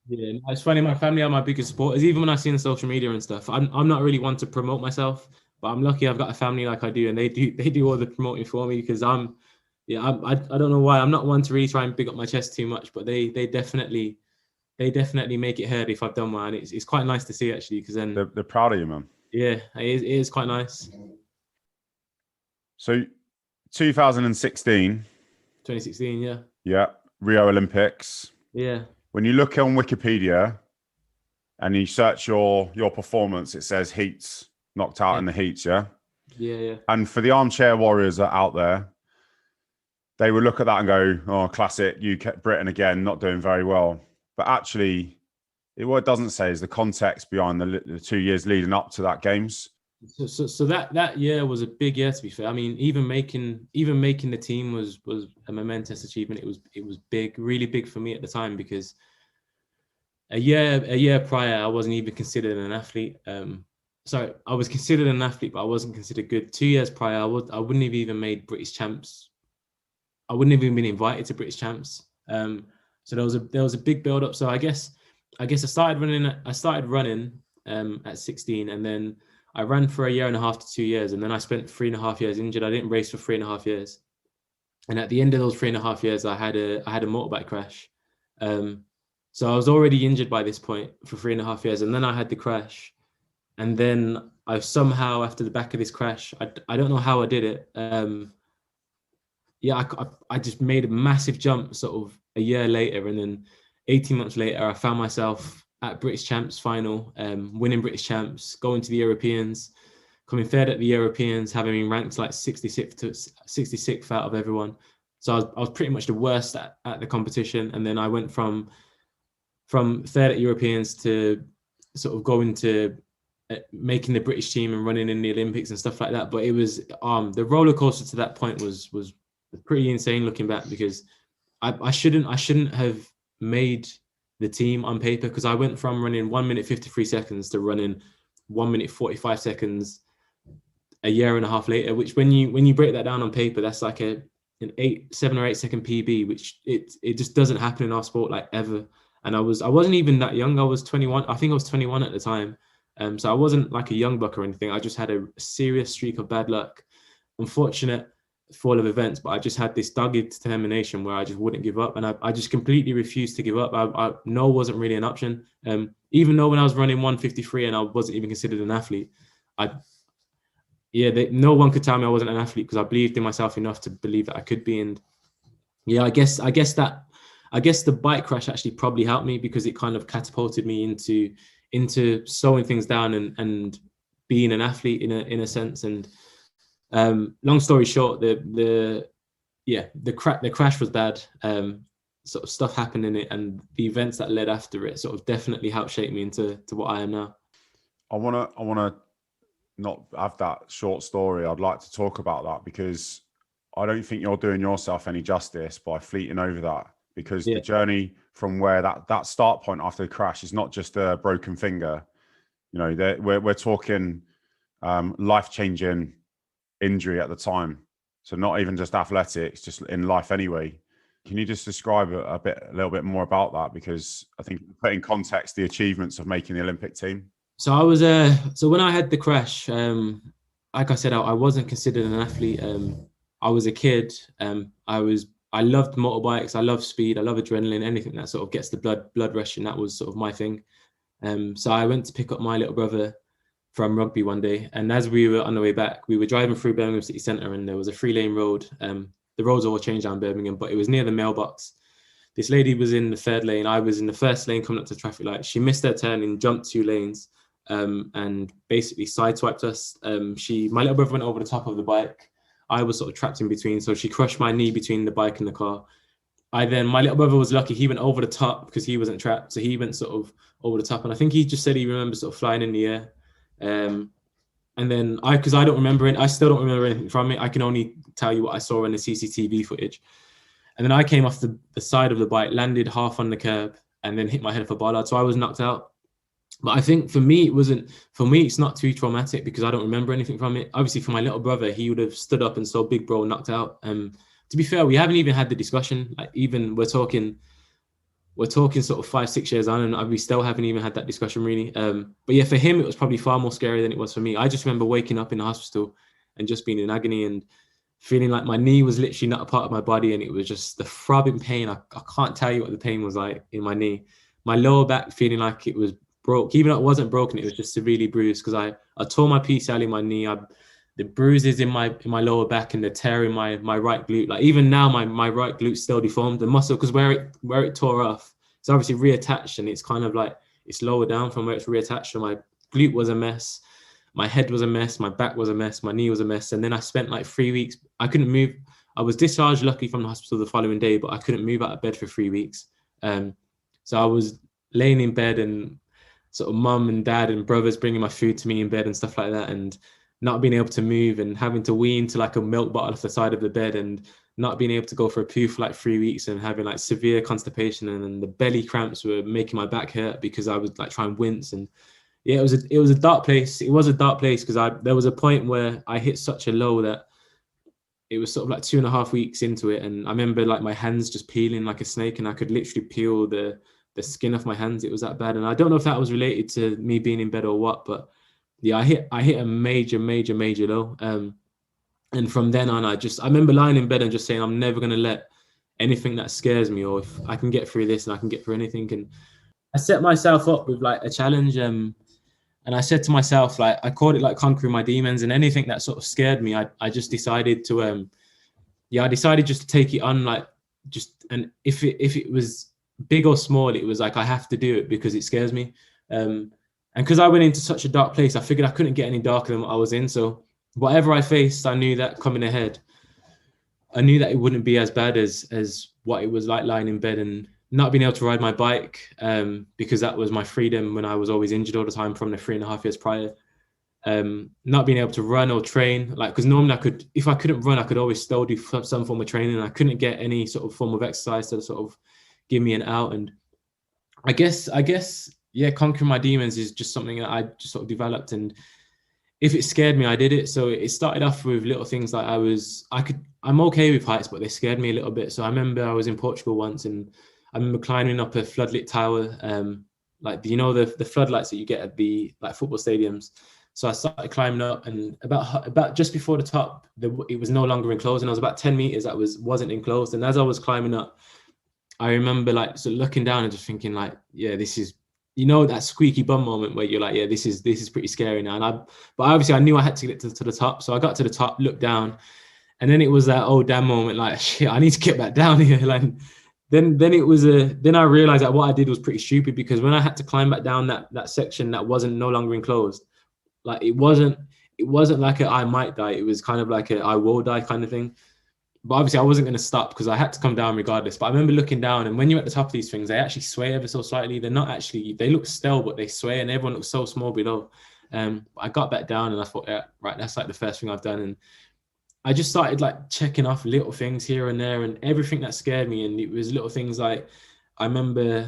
Yeah, it's funny. My family are my biggest supporters. Even when I see on social media and stuff, I'm not really one to promote myself, but I'm lucky I've got a family like I do, and they do all the promoting for me, because I don't know why. I'm not one to really try and big up my chest too much, but they definitely make it heard if I've done well, and it's quite nice to see, actually, because then they're proud of you, man. Yeah, it is quite nice. So 2016, yeah, Rio Olympics. Yeah. When you look on Wikipedia and you search your performance, it says heats, knocked out in the heats, yeah? Yeah. And for the armchair warriors that are out there, they would look at that and go, oh, classic, UK, Britain again, not doing very well. But actually, what it doesn't say is the context behind the 2 years leading up to that games. So that year was a big year, to be fair. I mean, even making the team was a momentous achievement. It was big, really big for me at the time, because a year prior I wasn't even considered an athlete. Sorry, I was considered an athlete, but I wasn't considered good. 2 years prior, I wouldn't have even made British champs. I wouldn't have even been invited to British champs. So there was a big build up. So I guess I started running at 16, and then I ran for 1.5 to 2 years, and then I spent 3.5 years injured. I didn't race for 3.5 years, and at the end of those 3.5 years, I had a motorbike crash. So I was already injured by this point for 3.5 years, and then I had the crash, and then I somehow, after the back of this crash, I don't know how I did it. I just made a massive jump sort of a year later, and then 18 months later, I found myself at British Champs final, winning British Champs, going to the Europeans, coming third at the Europeans, having been ranked like 66th out of everyone. So I was pretty much the worst at the competition. And then I went from third at Europeans to sort of going to making the British team and running in the Olympics and stuff like that. But it was the roller coaster to that point was pretty insane looking back, because I shouldn't have made the team on paper, because I went from running 1 minute 53 seconds to running 1 minute 45 seconds a year and a half later, which when you break that down on paper, that's like an 7 or 8 second PB, which it just doesn't happen in our sport, like, ever. And I wasn't even that young. I was 21. I think I was 21 at the time. So I wasn't like a young buck or anything. I just had a serious streak of bad luck, unfortunate fall of events, but I just had this dogged determination where I just wouldn't give up, and I just completely refused to give up. No wasn't really an option. Even though when I was running 153 and I wasn't even considered an athlete, no one could tell me I wasn't an athlete, because I believed in myself enough to believe that I could be. And yeah, I guess the bike crash actually probably helped me, because it kind of catapulted me into slowing things down and being an athlete in a sense. And long story short, the crash was bad. Sort of stuff happened in it, and the events that led after it sort of definitely helped shape me into what I am now. I wanna not have that short story. I'd like to talk about that, because I don't think you're doing yourself any justice by fleeting over that, because the journey from where that start point after the crash is not just a broken finger. You know, we're talking life-changing injury at the time. So not even just athletics, just in life anyway. Can you just describe a little bit more about that? Because I think put in context the achievements of making the Olympic team. So I was so when I had the crash, like I said, I wasn't considered an athlete. I was a kid. I loved motorbikes. I love speed. I love adrenaline. Anything that sort of gets the blood rushing. That was sort of my thing. So I went to pick up my little brother from rugby one day, and as we were on the way back, we were driving through Birmingham city centre, and there was a 3-lane road. The roads all changed down Birmingham, but it was near the mailbox. This lady was in the 3rd lane. I was in the 1st lane coming up to the traffic light. She missed her turn and jumped 2 lanes, and basically sideswiped us. My little brother went over the top of the bike. I was sort of trapped in between, so she crushed my knee between the bike and the car. My little brother was lucky. He went over the top because he wasn't trapped, so he went sort of over the top. And I think he just said he remembers sort of flying in the air. And then because I don't remember it, I still don't remember anything from it. I can only tell you what I saw in the CCTV footage. And then I came off the side of the bike, landed half on the curb, and then hit my head off a bollard. So I was knocked out. But I think for me, it's not too traumatic because I don't remember anything from it. Obviously, for my little brother, he would have stood up and saw big bro knocked out. To be fair, we haven't even had the discussion. Like, even we're talking sort of 5-6 years on, and we still haven't even had that discussion really. But yeah, for him, it was probably far more scary than it was for me. I just remember waking up in the hospital and just being in agony and feeling like my knee was literally not a part of my body, and it was just the throbbing pain. I can't tell you what the pain was like in my knee. My lower back feeling like it was broke, even though it wasn't broken, it was just severely bruised because I tore my PCL in my knee. The bruises in my lower back and the tear in my right glute. Like even now, my right glute still deformed. The muscle, because where it tore off, it's obviously reattached, and it's kind of like it's lower down from where it's reattached. So my glute was a mess, my head was a mess, my back was a mess, my knee was a mess. And then I spent like 3 weeks. I couldn't move. I was discharged luckily from the hospital the following day, but I couldn't move out of bed for 3 weeks. So I was laying in bed, and sort of mum and dad and brothers bringing my food to me in bed and stuff like that, and not being able to move and having to wee into like a milk bottle off the side of the bed, and not being able to go for a poo for like 3 weeks, and having like severe constipation, and then the belly cramps were making my back hurt because I was like trying to wince. And yeah, it was a dark place. It was a dark place because there was a point where I hit such a low that it was sort of like 2.5 weeks into it, and I remember like my hands just peeling like a snake, and I could literally peel the skin off my hands. It was that bad. And I don't know if that was related to me being in bed or what, but yeah, I hit a major low. And from then on, I remember lying in bed and just saying, I'm never going to let anything that scares me, or if I can get through this and I can get through anything. And I set myself up with like a challenge. And I said to myself, like, I called it like conquering my demons, and anything that sort of scared me, I just decided to, I decided just to take it on, like and if it was big or small, it was like, I have to do it because it scares me. And because I went into such a dark place, I figured I couldn't get any darker than what I was in. So whatever I faced, I knew that coming ahead, I knew that it wouldn't be as bad as what it was like lying in bed and not being able to ride my bike, because that was my freedom when I was always injured all the time from the 3.5 years prior. Not being able to run or train, like, because normally if I couldn't run, I could always still do some form of training, and I couldn't get any sort of form of exercise to sort of give me an out. And I guess, yeah, conquering my demons is just something that I just sort of developed. And if it scared me, I did it. So it started off with little things like I'm okay with heights, but they scared me a little bit. So I remember I was in Portugal once, and I remember climbing up a floodlit tower, like, you know, the floodlights that you get at the like football stadiums. So I started climbing up, and about just before the top, it was no longer enclosed, and I was about 10 meters that wasn't enclosed. And as I was climbing up, I remember like sort of looking down and just thinking like, yeah, this is, you know, that squeaky bum moment where you're like, yeah, this is pretty scary now. But obviously I knew I had to get to the top. So I got to the top, looked down, and then it was that oh damn moment, like, shit, I need to get back down here. Like, then I realized that what I did was pretty stupid, because when I had to climb back down that section that wasn't no longer enclosed, like it wasn't like I might die. It was kind of like I will die kind of thing. But obviously I wasn't going to stop because I had to come down regardless. But I remember looking down, and when you're at the top of these things, they actually sway ever so slightly. They're not actually, they look still, but they sway, and everyone looks so small below. I got back down, and I thought, yeah, right, that's like the first thing I've done. And I just started like checking off little things here and there, and everything that scared me. And it was little things like, I remember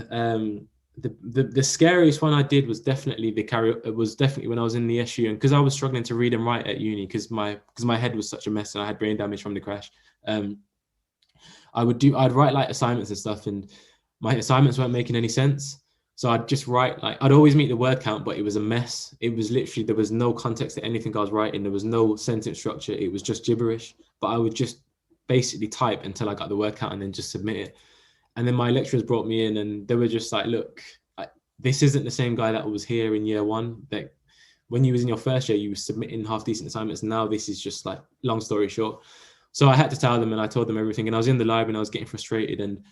the scariest one I did was definitely when I was in the SU, and because I was struggling to read and write at uni because my head was such a mess and I had brain damage from the crash. I'd write like assignments and stuff, and my assignments weren't making any sense. So I'd just write, like, I'd always meet the word count, but it was a mess. It was literally, there was no context to anything I was writing. There was no sentence structure. It was just gibberish. But I would just basically type until I got the word count and then just submit it. And then my lecturers brought me in, and they were just like, look, this isn't the same guy that was here in year one. That when you was in your first year, you were submitting half decent assignments. Now this is just like, long story short. So I had to tell them, and I told them everything. And I was in the library and I was getting frustrated. And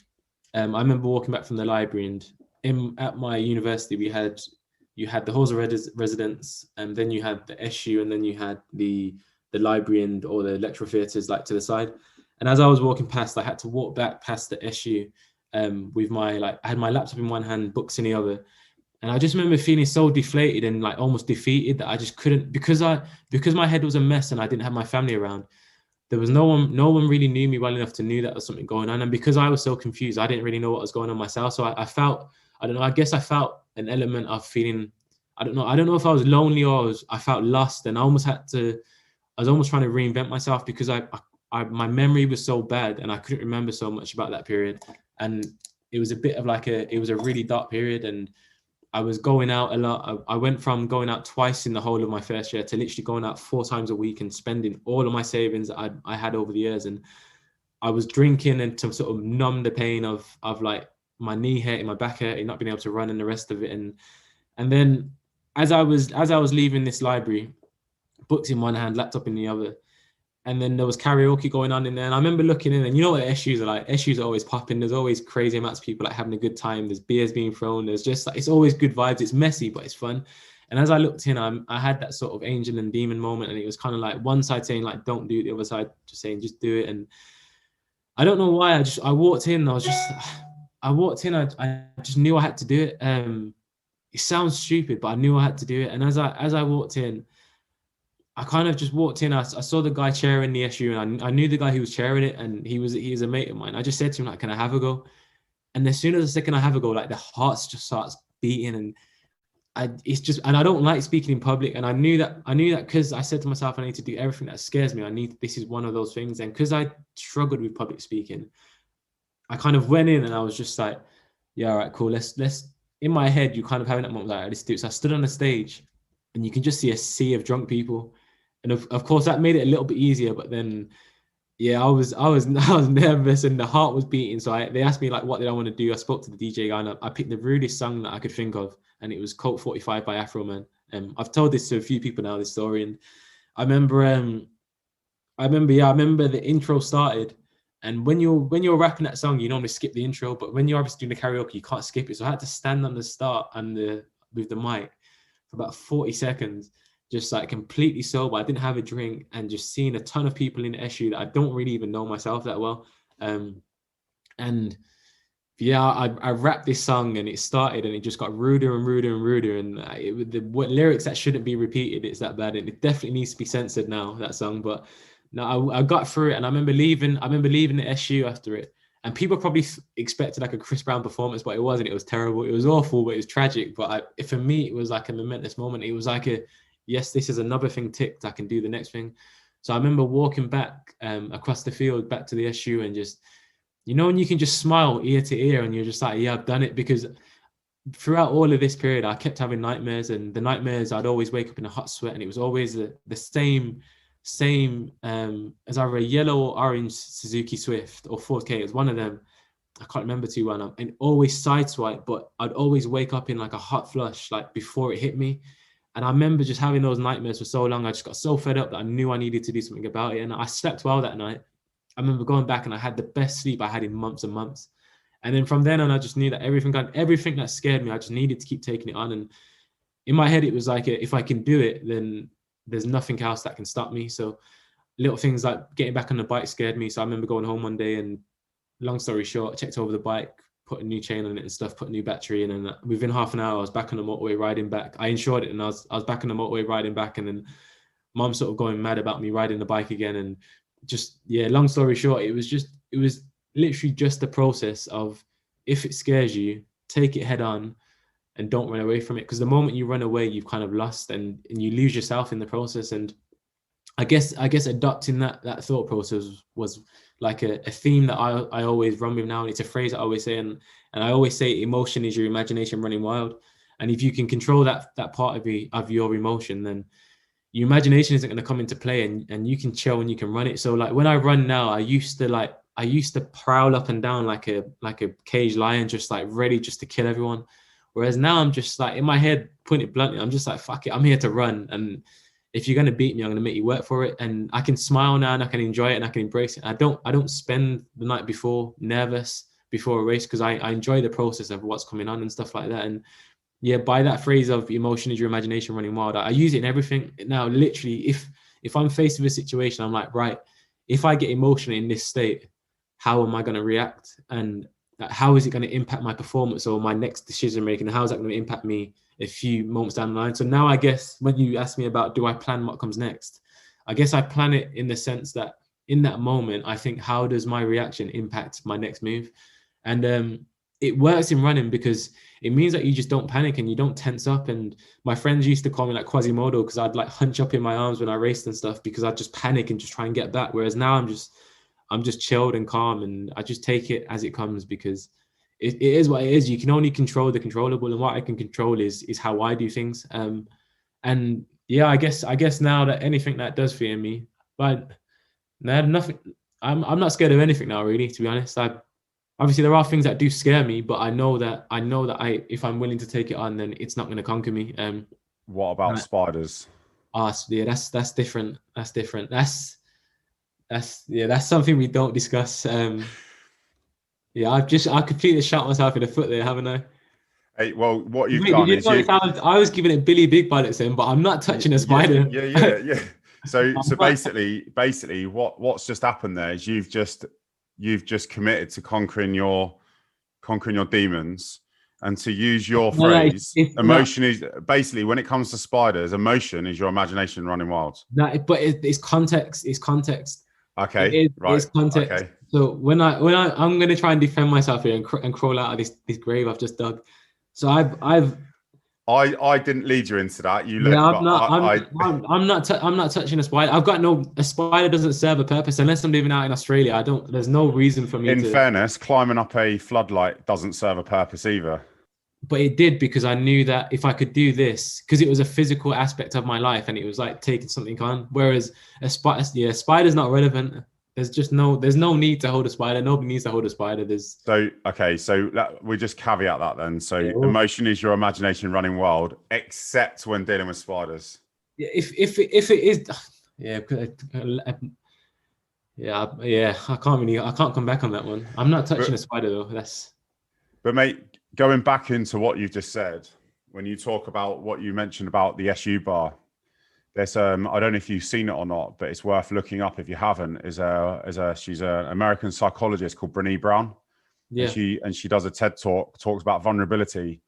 I remember walking back from the library, and at my university, you had the halls of residence, and then you had the SU, and then you had the library and or the lecture theatres like to the side. And as I was walking past, I had to walk back past the SU with I had my laptop in one hand, books in the other. And I just remember feeling so deflated and like almost defeated that I just couldn't, because my head was a mess and I didn't have my family around. There was no one really knew me well enough to know that there was something going on. And because I was so confused, I didn't really know what was going on myself. So I felt, I don't know, I guess I felt an element of feeling, I don't know if I was lonely or I felt lost. And I was almost trying to reinvent myself because my memory was so bad and I couldn't remember so much about that period. And it was a bit of it was a really dark period. And I was going out a lot. I went from going out twice in the whole of my first year to literally going out 4 times a week and spending all of my savings that I had over the years. And I was drinking and to sort of numb the pain of like my knee hurting, my back hurting, not being able to run and the rest of it. And then as I was leaving this library, books in one hand, laptop in the other, and then there was karaoke going on in there. And I remember looking in, and you know what SUs are like? SUs are always popping. There's always crazy amounts of people like having a good time. There's beers being thrown. There's just like, it's always good vibes. It's messy, but it's fun. And as I looked in, I had that sort of angel and demon moment. And it was kind of like one side saying like, don't do it. The other side just saying, just do it. And I don't know why. I walked in. I just knew I had to do it. It sounds stupid, but I knew I had to do it. And as I walked in, I kind of just walked in. I saw the guy chairing the SU, and I knew the guy who was chairing it, and he was a mate of mine. I just said to him, like, "Can I have a go?" And as soon as the second I have a go, like the heart just starts beating, and and I don't like speaking in public. And I knew that because I said to myself, I need to do everything that scares me. This is one of those things. And because I struggled with public speaking, I kind of went in and I was just like, yeah, all right, cool. Let's in my head, you kind of having that moment like, let's do it. So I stood on the stage, and you can just see a sea of drunk people. And of course that made it a little bit easier, but then yeah, I was nervous and the heart was beating. So they asked me like, what did I want to do? I spoke to the DJ guy and I picked the rudest song that I could think of, and it was Colt 45 by Afro Man. I've told this to a few people now, this story, and I remember the intro started, and when you're rapping that song, you normally skip the intro, but when you're obviously doing the karaoke, you can't skip it. So I had to stand on the start and with the mic for about 40 seconds. Just like completely sober. I didn't have a drink, and just seeing a ton of people in the SU that I don't really even know myself that well. And yeah, I rapped this song, and it started, and it just got ruder and ruder and ruder. And what lyrics that shouldn't be repeated, it's that bad. And it definitely needs to be censored now, that song. But no, I got through it, and I remember leaving the SU after it. And people probably expected like a Chris Brown performance, but it wasn't. It was terrible. It was awful, but it was tragic. But for me, it was like a momentous moment. It was like yes, this is another thing ticked. I can do the next thing. So I remember walking back across the field back to the SU, and just, you know, when you can just smile ear to ear, and you're just like, yeah, I've done it. Because throughout all of this period, I kept having nightmares, and the nightmares, I'd always wake up in a hot sweat, and it was always the same as either a yellow or orange Suzuki Swift or Ford K. It was one of them. I can't remember too well now. And always sideswipe, but I'd always wake up in like a hot flush, like before it hit me. And I remember just having those nightmares for so long. I just got so fed up that I knew I needed to do something about it. And I slept well that night. I remember going back, and I had the best sleep I had in months and months. And then from then on, I just knew that everything that scared me, I just needed to keep taking it on. And in my head, it was like, if I can do it, then there's nothing else that can stop me. So little things like getting back on the bike scared me. So I remember going home one day, and long story short, I checked over the bike, put a new chain on it and stuff, put a new battery in, and within half an hour I was back on the motorway riding back. I insured it, and I was back on the motorway riding back, and then mom sort of going mad about me riding the bike again. And just, yeah, long story short, it was literally just the process of, if it scares you, take it head on and don't run away from it, because the moment you run away, you've kind of lost and you lose yourself in the process. And I guess adopting that thought process was like a theme that I always run with now. And it's a phrase I always say, and I always say, emotion is your imagination running wild. And if you can control that part of your emotion, then your imagination isn't going to come into play, and you can chill and you can run it. So like when I run now, I used to prowl up and down like a caged lion, just like ready just to kill everyone. Whereas now I'm just like, in my head, putting it bluntly, I'm just like, fuck it, I'm here to run. And if you're gonna beat me, I'm gonna make you work for it. And I can smile now and I can enjoy it and I can embrace it. I don't spend the night before nervous before a race, because I enjoy the process of what's coming on and stuff like that. And yeah, by that phrase of emotion is your imagination running wild, I use it in everything. Now, literally, if I'm faced with a situation, I'm like, right, if I get emotional in this state, how am I going to react? And how is it going to impact my performance or my next decision making? How is that going to impact me a few moments down the line? So now I guess when you ask me about, do I plan what comes next? I guess I plan it in the sense that in that moment, I think, how does my reaction impact my next move? And it works in running because it means that you just don't panic and you don't tense up. And my friends used to call me like Quasimodo, because I'd like hunch up in my arms when I raced and stuff, because I'd just panic and just try and get back. Whereas now I'm just chilled and calm, and I just take it as it comes, because it is what it is. You can only control the controllable, and what I can control is how I do things. And yeah, I guess now that anything that does fear me, but no, nothing. I'm not scared of anything now, really, to be honest. Obviously there are things that do scare me, but I know that if I'm willing to take it on, then it's not going to conquer me. What about spiders? Yeah, that's different. That's different. That's something we don't discuss. Yeah, I completely shot myself in the foot there, haven't I? Hey, well, what you've done is I was giving it Billy Big Bullets in, but I'm not touching a spider. Yeah. So basically, what's just happened there is you've just committed to conquering your demons, and to use your phrase, emotion is basically, when it comes to spiders, emotion is your imagination running wild. But it's context. It's context. Okay, right. It's context. Okay. So when I'm going to try and defend myself here and crawl out of this grave I've just dug. So I didn't lead you into that. You look. Yeah, I'm not touching a spider. A spider doesn't serve a purpose unless I'm living out in Australia. There's no reason for me. In fairness, climbing up a floodlight doesn't serve a purpose either. But it did, because I knew that if I could do this, because it was a physical aspect of my life, and it was like taking something on. Whereas a spider's not relevant. There's no need to hold a spider. Nobody needs to hold a spider. So we just caveat that then. So emotion is your imagination running wild, except when dealing with spiders. Yeah, if it is, I can't come back on that one. I'm not touching a spider though. But mate, going back into what you've just said, when you talk about what you mentioned about the SU bar, there's I don't know if you've seen it or not, but it's worth looking up if you haven't. She's an American psychologist called Brené Brown. Yeah. And she does a TED talks about vulnerability.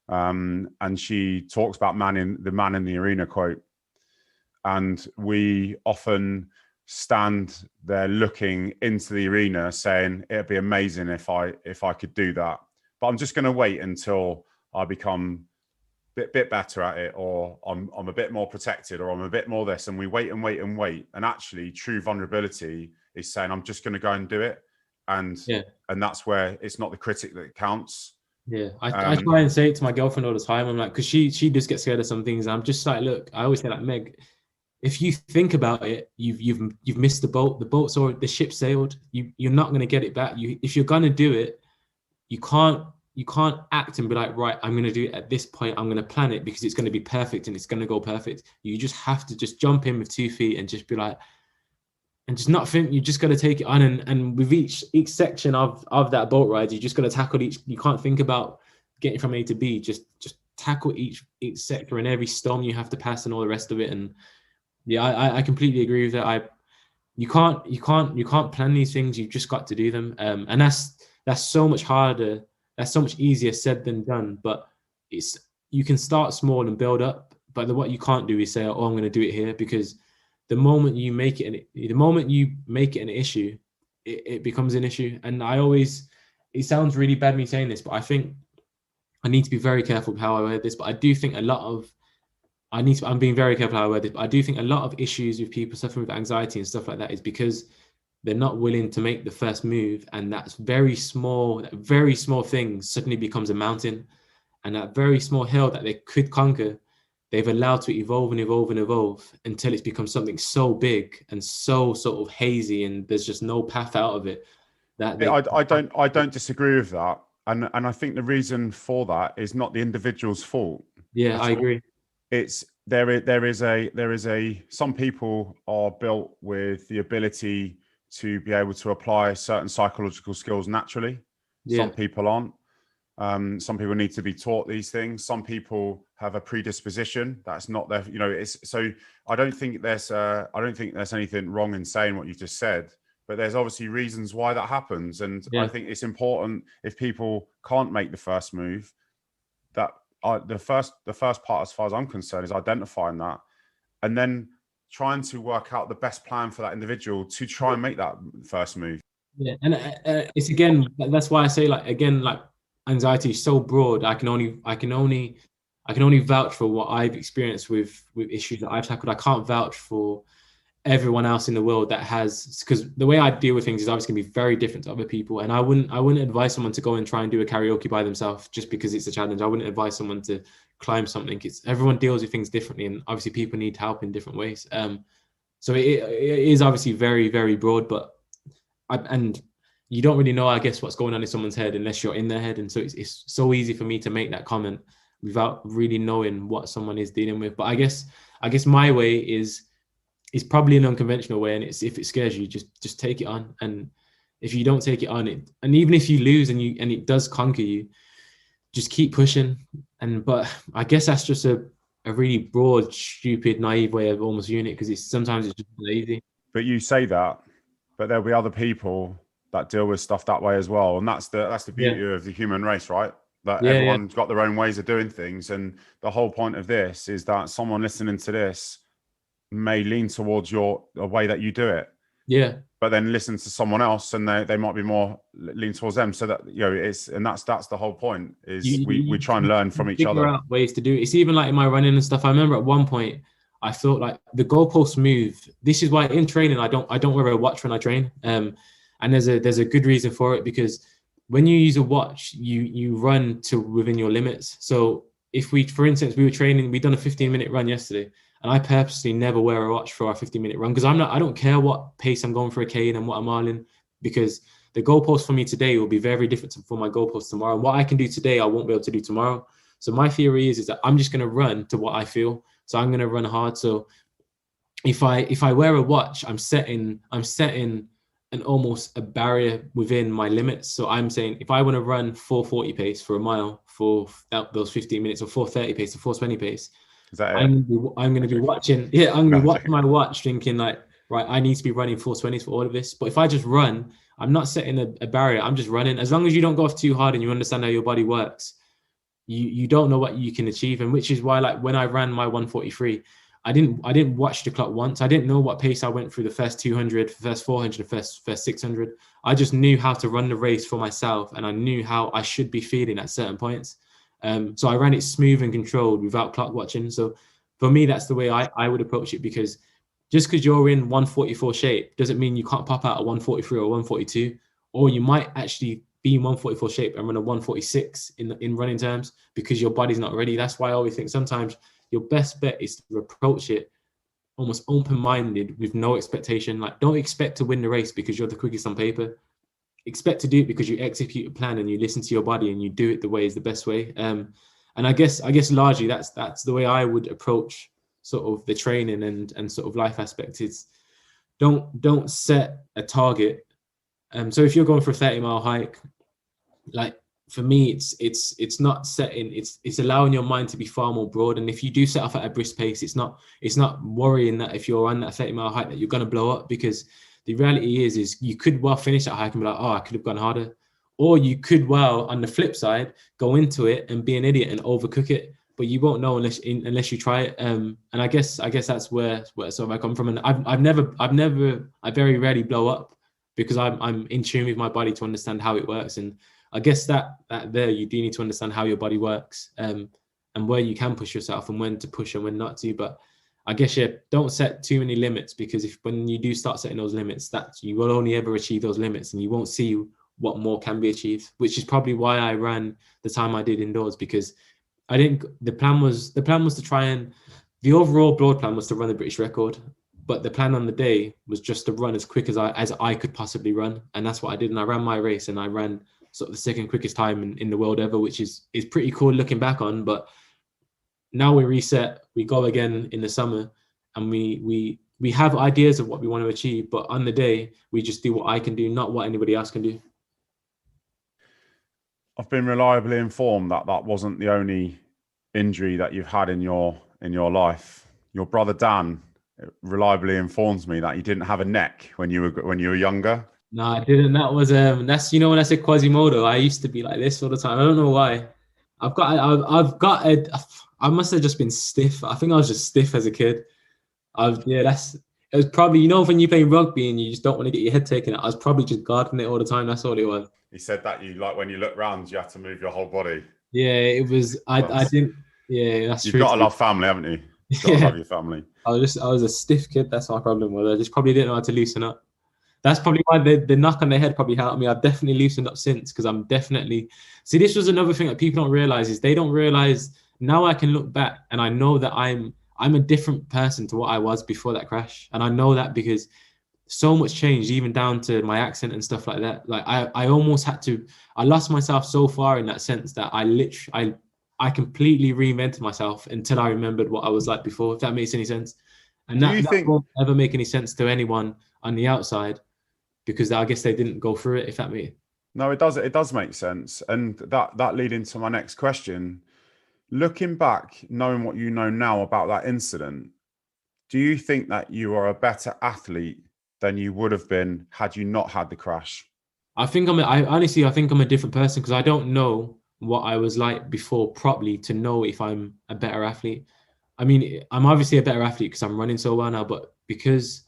And she talks about the man in the arena quote. And we often stand there looking into the arena saying, it'd be amazing if I could do that. But I'm just going to wait until I become bit better at it, or I'm a bit more protected, or I'm a bit more this, and we wait and wait and wait. And actually true vulnerability is saying, I'm just going to go and do it. And that's where it's not the critic that counts. Yeah. I try and say it to my girlfriend all the time. I'm like, because she just gets scared of some things. I'm just like, look, I always say like, Meg, if you think about it, you've missed the boat. The boat's or the ship sailed. You're not going to get it back. If you're going to do it, you can't act and be like, right, I'm going to do it at this point. I'm going to plan it because it's going to be perfect and it's going to go perfect. You just have to just jump in with 2 feet and just be like, and just not think. You just got to take it on. And with each section of that boat ride, you just got to tackle each. You can't think about getting from A to B. Just tackle each sector and every storm you have to pass and all the rest of it. And yeah, I completely agree with that. You can't plan these things. You've just got to do them. And that's so much harder. That's so much easier said than done. But you can start small and build up. But what you can't do is say, "Oh, I'm going to do it here," because the moment you make it an issue, it becomes an issue. And it sounds really bad me saying this, but I think I need to be very careful with how I word this. But I do think I'm being very careful how I word this. But I do think a lot of issues with people suffering with anxiety and stuff like that is because they're not willing to make the first move, and that very small thing suddenly becomes a mountain, and that very small hill that they could conquer, they've allowed to evolve and evolve and evolve until it's become something so big and so sort of hazy, and there's just no path out of it. I don't disagree with that. And I think the reason for that is not the individual's fault. Yeah, I agree. It's there is a some people are built with the ability to be able to apply certain psychological skills naturally. Yeah. Some people aren't. Some people need to be taught these things. Some people have a predisposition that's not their, it's so I don't think there's anything wrong in saying what you just said, but there's obviously reasons why that happens. And I Yeah. think it's important, if people can't make the first move, that the first part, as far as I'm concerned, is identifying that and then trying to work out the best plan for that individual to try and make that first move. Yeah, and it's, again, that's why I say, like, again, like, anxiety is so broad. I can only vouch for what I've experienced with issues that I've tackled. I can't vouch for everyone else in the world that has, because the way I deal with things is obviously going to be very different to other people. And I wouldn't advise someone to go and try and do a karaoke by themselves just because it's a challenge. I wouldn't advise someone to climb something. Everyone deals with things differently, and obviously people need help in different ways. So it is obviously very, very broad, but and you don't really know, I guess, what's going on in someone's head unless you're in their head. And so it's so easy for me to make that comment without really knowing what someone is dealing with. But I guess my way is probably an unconventional way. And it's, if it scares you, just take it on. And if you don't take it on, and even if you lose and it does conquer you, just keep pushing. But I guess that's just a really broad, stupid, naive way of almost viewing it, because sometimes it's just lazy. But you say that, but there'll be other people that deal with stuff that way as well. And that's the beauty of the human race, right? That everyone's got their own ways of doing things. And the whole point of this is that someone listening to this may lean towards a way that you do it. Yeah. But then listen to someone else and they might be more lean towards them. So that, that's the whole point, is we try and learn from each other. Figure out ways to do it. It's even like in my running and stuff. I remember at one point I felt like the goalposts move. This is why in training I don't wear a watch when I train. And there's a good reason for it, because when you use a watch, you run to within your limits. So if for instance, we were training, we'd done a 15-minute run yesterday, and I purposely never wear a watch for our 15-minute run, because I don't care what pace I'm going for a K and what I'm miling, because the goalpost for me today will be very different from my goalpost tomorrow. What I can do today, I won't be able to do tomorrow. So my theory is that I'm just going to run to what I feel. So I'm going to run hard. So if I wear a watch, I'm setting an almost a barrier within my limits. So I'm saying, if I want to run 4:40 pace for a mile for those 15 minutes, or 4:30 pace or 4:20 pace, I'm going to be watching. Yeah, I'm going to watch my watch, thinking like, right, I need to be running 4:20s for all of this. But if I just run, I'm not setting a barrier. I'm just running. As long as you don't go off too hard and you understand how your body works, you don't know what you can achieve. And which is why, like, when I ran my 1:43, I didn't watch the clock once. I didn't know what pace I went through the first 200, first 400, first 600. I just knew how to run the race for myself, and I knew how I should be feeling at certain points. So I ran it smooth and controlled without clock watching. So for me, that's the way I would approach it, because just because you're in 144 shape doesn't mean you can't pop out a 143 or 142, or you might actually be in 144 shape and run a 146 in running terms, because your body's not ready. That's why I always think sometimes your best bet is to approach it almost open-minded, with no expectation. Like, don't expect to win the race because you're the quickest on paper. Expect to do it because you execute a plan and you listen to your body and you do it the way is the best way. And I guess largely that's the way I would approach sort of the training and sort of life aspect. It's don't set a target. So if you're going for a 30-mile hike, like, for me, it's not setting, it's allowing your mind to be far more broad. And if you do set off at a brisk pace, it's not worrying that if you're on that 30-mile hike that you're going to blow up, because the reality is you could well finish that hike and be like, oh, I could have gone harder. Or you could well, on the flip side, go into it and be an idiot and overcook it, but you won't know unless you try it. And I guess that's where sort of I come from. And I very rarely blow up, because I'm in tune with my body to understand how it works. And I guess that there, you do need to understand how your body works, and where you can push yourself and when to push and when not to. But I guess, don't set too many limits, because when you do start setting those limits, that you will only ever achieve those limits, and you won't see what more can be achieved, which is probably why I ran the time I did indoors, because the plan was to try, and the overall broad plan was to run the British record. But the plan on the day was just to run as quick as I could possibly run. And that's what I did. And I ran my race, and I ran sort of the second quickest time in the world ever, which is pretty cool looking back on. But now we reset, we go again in the summer, and we have ideas of what we want to achieve, but on the day we just do what I can do, not what anybody else can do. I've been reliably informed that that wasn't the only injury that you've had in your life. Your brother Dan reliably informs me that you didn't have a neck when you were younger. No, I didn't. That was that's, you know, when I said Quasimodo, I used to be like this all the time. I don't know why. I must have just been stiff. I think I was just stiff as a kid. It was probably, you know, when you play rugby and you just don't want to get your head taken out, I was probably just guarding it all the time. That's all it was. He said that you, like, when you look round, you have to move your whole body. Yeah, it was. I didn't. Yeah, that's true. You've got to love family, haven't you? You've got to love your family. I was a stiff kid. That's my problem was. I just probably didn't know how to loosen up. That's probably why the knock on the head probably helped me. I've definitely loosened up since, because I'm definitely. See, this was another thing that people don't realize, is they don't realize now I can look back and I know that I'm a different person to what I was before that crash. And I know that because so much changed, even down to my accent and stuff like that. Like I almost had to, I lost myself so far in that sense that I completely reinvented myself until I remembered what I was like before, if that makes any sense. And that won't ever make any sense to anyone on the outside, because I guess they didn't go through it, if that makes. No, it does. It does make sense. And that lead into my next question. Looking back, knowing what you know now about that incident, do you think that you are a better athlete than you would have been had you not had the crash? I think I'm a different person, because I don't know what I was like before properly to know if I'm a better athlete. I mean, I'm obviously a better athlete because I'm running so well now, but because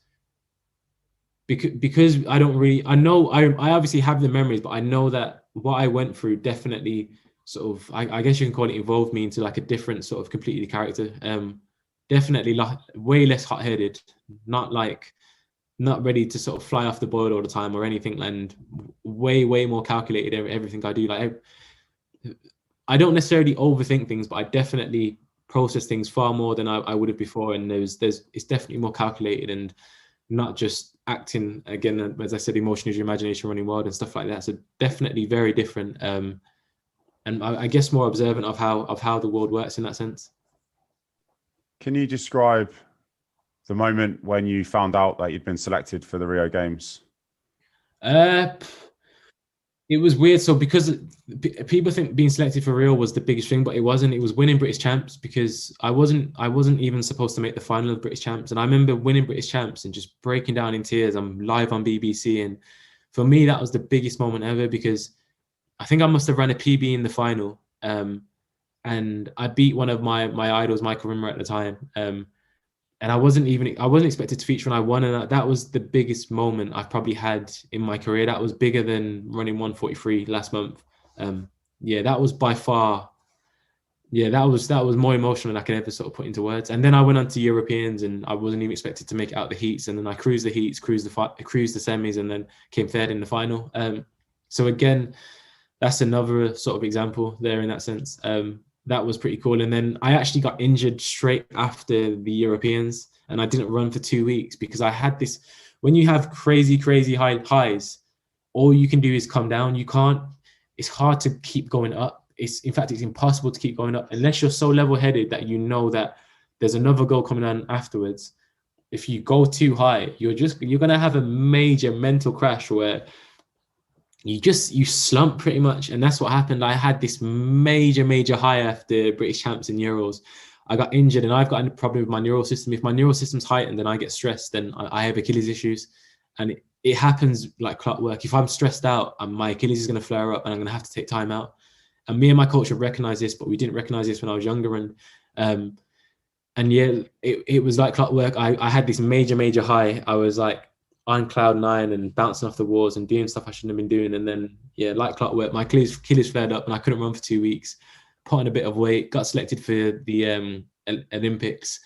I don't really, I know I obviously have the memories, but I know that what I went through definitely sort of, I guess you can call it, evolved me into like a different sort of completely character. Definitely way less hot-headed, not ready to sort of fly off the boil all the time or anything, and way more calculated everything I do. Like I don't necessarily overthink things, but I definitely process things far more than I would have before. And it's definitely more calculated and not just acting, again, as I said, emotion is your imagination running wild and stuff like that. So definitely very different. And I guess more observant of how the world works in that sense. Can you describe the moment when you found out that you'd been selected for the Rio Games? It was weird. So because people think being selected for Rio was the biggest thing, but it wasn't. It was winning British Champs, because I wasn't even supposed to make the final of British Champs. And I remember winning British Champs and just breaking down in tears. I'm live on BBC. And for me, that was the biggest moment ever, because I think I must have ran a PB in the final. And I beat one of my idols, Michael Rimmer, at the time. And I wasn't expected to feature when I won, and that was the biggest moment I've probably had in my career. That was bigger than running 1:43 last month. That was by far. Yeah, that was more emotional than I could ever sort of put into words. And then I went on to Europeans, and I wasn't even expected to make it out the heats, and then I cruised the heats, cruised the semis, and then came third in the final. So again, that's another sort of example there in that sense. That was pretty cool. And then I actually got injured straight after the Europeans, and I didn't run for 2 weeks because I had this, when you have crazy highs, all you can do is come down. It's hard to keep going up. In fact, it's impossible to keep going up unless you're so level-headed that you know that there's another goal coming on afterwards. If you go too high, you're going to have a major mental crash where you slump pretty much. And that's what happened. I had this major high after British Champs and Euros. I got injured, and I've got a problem with my neural system. If my neural system's heightened, then I get stressed, then I have Achilles issues. And it happens like clockwork. If I'm stressed out, my Achilles is going to flare up, and I'm going to have to take time out. And me and my coach have recognized this, but we didn't recognize this when I was younger. And it was like clockwork. I had this major high. I was like on cloud 9 and bouncing off the walls and doing stuff I shouldn't have been doing. And then, like clockwork, my Achilles flared up and I couldn't run for 2 weeks, put on a bit of weight, got selected for the Olympics,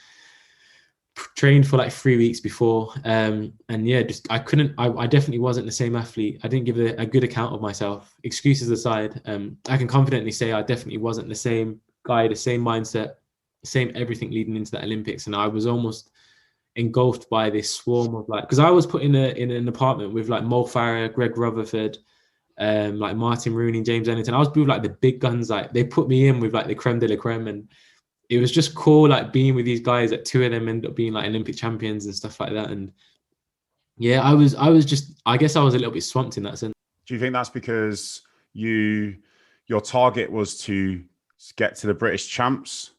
trained for like 3 weeks before. I definitely wasn't the same athlete. I didn't give a good account of myself. Excuses aside, I can confidently say I definitely wasn't the same guy, the same mindset, same everything leading into the Olympics. And I was almost engulfed by this swarm of, like, because I was put in an apartment with like Mo Farah, Greg Rutherford, like Martin Rooney, James Ellington. I was with like the big guns. Like they put me in with like the creme de la creme, and it was just cool like being with these guys. That two of them ended up being like Olympic champions and stuff like that. And yeah, I guess I was a little bit swamped in that sense. Do you think that's because your target was to get to the British champs?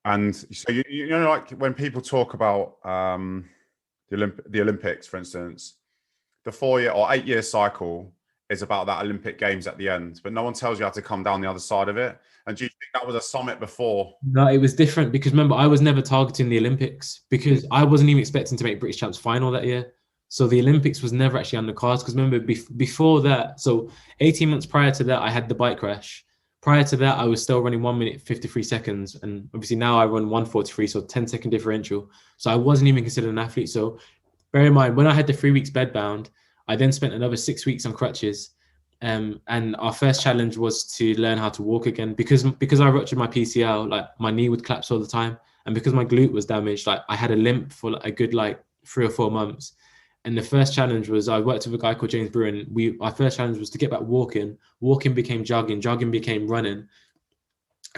And so you know, like when people talk about the Olympics, for instance, the 4-year or 8-year cycle is about that Olympic Games at the end, but no one tells you how to come down the other side of it. And do you think that was a summit before? No, it was different because remember, I was never targeting the Olympics because I wasn't even expecting to make British champs final that year. So the Olympics was never actually on the cards because remember before that, so 18 months prior to that, I had the bike crash. Prior to that, I was still running 1 minute 53 seconds, and obviously now I run 1:43, so 10-second differential. So I wasn't even considered an athlete. So bear in mind, when I had the 3 weeks bedbound, I then spent another 6 weeks on crutches. And our first challenge was to learn how to walk again because I ruptured my PCL, like my knee would collapse all the time, and because my glute was damaged, like I had a limp for like a good like 3 or 4 months. And the first challenge was I worked with a guy called James Bruin. Our first challenge was to get back walking. Walking became jogging. Jogging became running.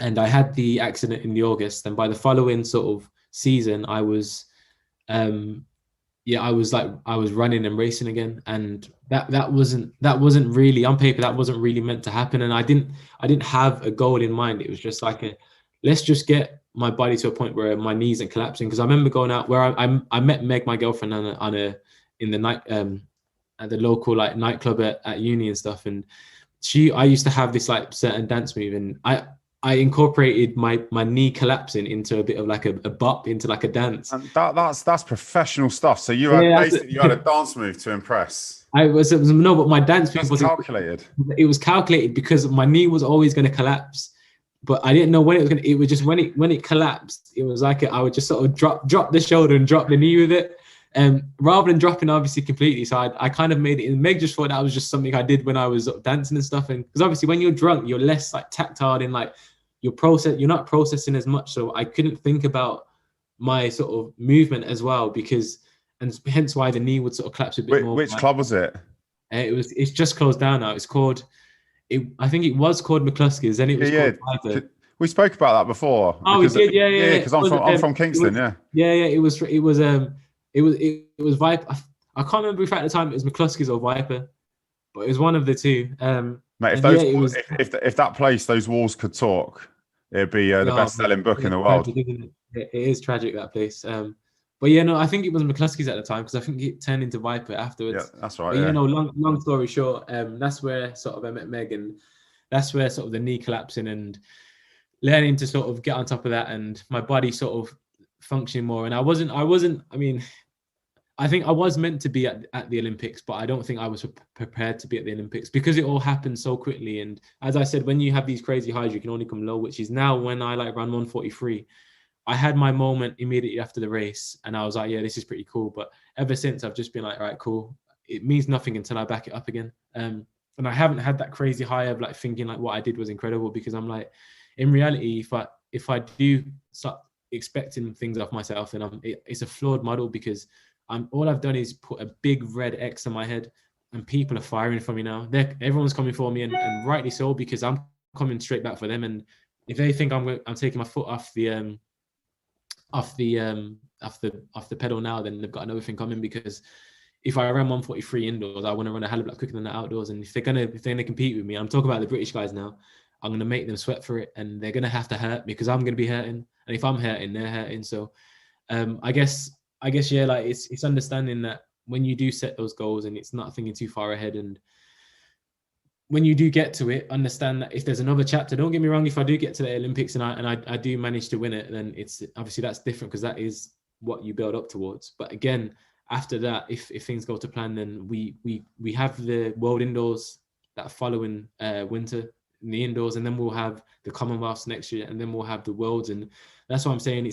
And I had the accident in the August. And by the following sort of season, I was running and racing again. And that wasn't really on paper. That wasn't really meant to happen. And I didn't have a goal in mind. It was just like let's just get my body to a point where my knees aren't collapsing. Because I remember going out where I met Meg, my girlfriend, in the night at the local like nightclub at uni and stuff, and I used to have this like certain dance move, and I incorporated my knee collapsing into a bit of like a bop, into like a dance. And that's professional stuff. So you had a dance move to impress. But my dance move was calculated. It was calculated because my knee was always going to collapse, but I didn't know when it was going to. It was just when it collapsed, it was like I would just sort of drop the shoulder and drop the knee with it. Rather than dropping obviously completely. So I kind of made it, and Meg just thought that was just something I did when I was dancing and stuff. And because obviously when you're drunk, you're less like tactile in like you're not processing as much. So I couldn't think about my sort of movement as well and hence why the knee would sort of collapse a bit more. Which club was it? It's just closed down now. It's called, I think it was called McCluskey's, then it was called Viper. We spoke about that before. Oh, we did, yeah. Because I'm from Kingston, It was Viper. I can't remember if at the time it was McCluskey's or Viper, but it was one of the two. Mate, if that place, those walls could talk, it'd be the best-selling book in the world. Tragic, it is tragic, that place. But yeah, no, I think it was McCluskey's at the time because I think it turned into Viper afterwards. Yeah, that's right. But, long story short, that's where sort of I met Meg, and that's where sort of the knee collapsing and learning to sort of get on top of that, and my body sort of functioning more. And I wasn't. I mean, I think I was meant to be at the Olympics, but I don't think I was prepared to be at the Olympics because it all happened so quickly. And as I said, when you have these crazy highs, you can only come low, which is now when I like ran 1:43. I had my moment immediately after the race, and I was like, yeah, this is pretty cool. But ever since, I've just been like, all right, cool. It means nothing until I back it up again. And I haven't had that crazy high of like thinking like what I did was incredible, because I'm like, in reality, if I do start expecting things of myself, then it's a flawed model, because all I've done is put a big red X on my head, and people are firing for me now. Everyone's coming for me, and rightly so, because I'm coming straight back for them. And if they think I'm taking my foot off the pedal now, then they've got another thing coming. Because if I ran 1:43 indoors, I want to run a hell of a lot quicker than that outdoors. And if they're gonna compete with me, I'm talking about the British guys now, I'm gonna make them sweat for it, and they're gonna have to hurt because I'm gonna be hurting. And if I'm hurting, they're hurting. So I guess yeah, like it's understanding that when you do set those goals, and it's not thinking too far ahead, and when you do get to it, understand that if there's another chapter, don't get me wrong, if I do get to the Olympics and I do manage to win it, then it's obviously that's different, because that is what you build up towards. But again, after that, if things go to plan, then we have the World Indoors that following winter in the indoors, and then we'll have the Commonwealths next year, and then we'll have the Worlds. And that's what I'm saying.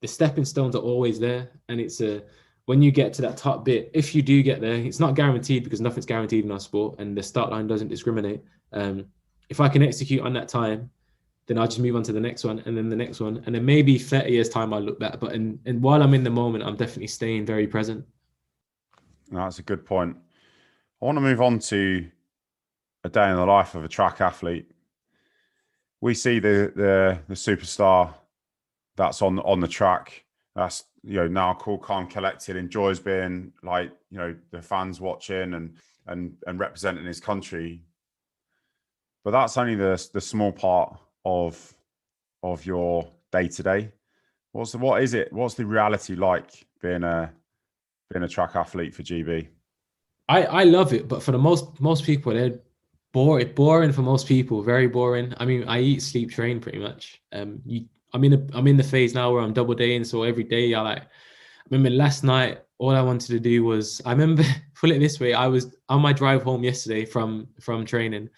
The stepping stones are always there, and when you get to that top bit, if you do get there, it's not guaranteed, because nothing's guaranteed in our sport, and the start line doesn't discriminate. If I can execute on that time, then I'll just move on to the next one, and then the next one, and then maybe 30 years time I'll look back. But and while I'm in the moment, I'm definitely staying very present. No, that's a good point. I want to move on to a day in the life of a track athlete. We see the superstar that's on the track. That's now cool, calm, collected, enjoys being like the fans watching and representing his country. But that's only the small part of your day to day. What's the reality like being a track athlete for GB? I love it, but for the most people, they're boring for most people, very boring. I mean, I eat, sleep, train pretty much. I'm in the phase now where I'm double daying, so every day I remember last night, all I wanted to do was, I remember, put it this way, I was on my drive home yesterday from training.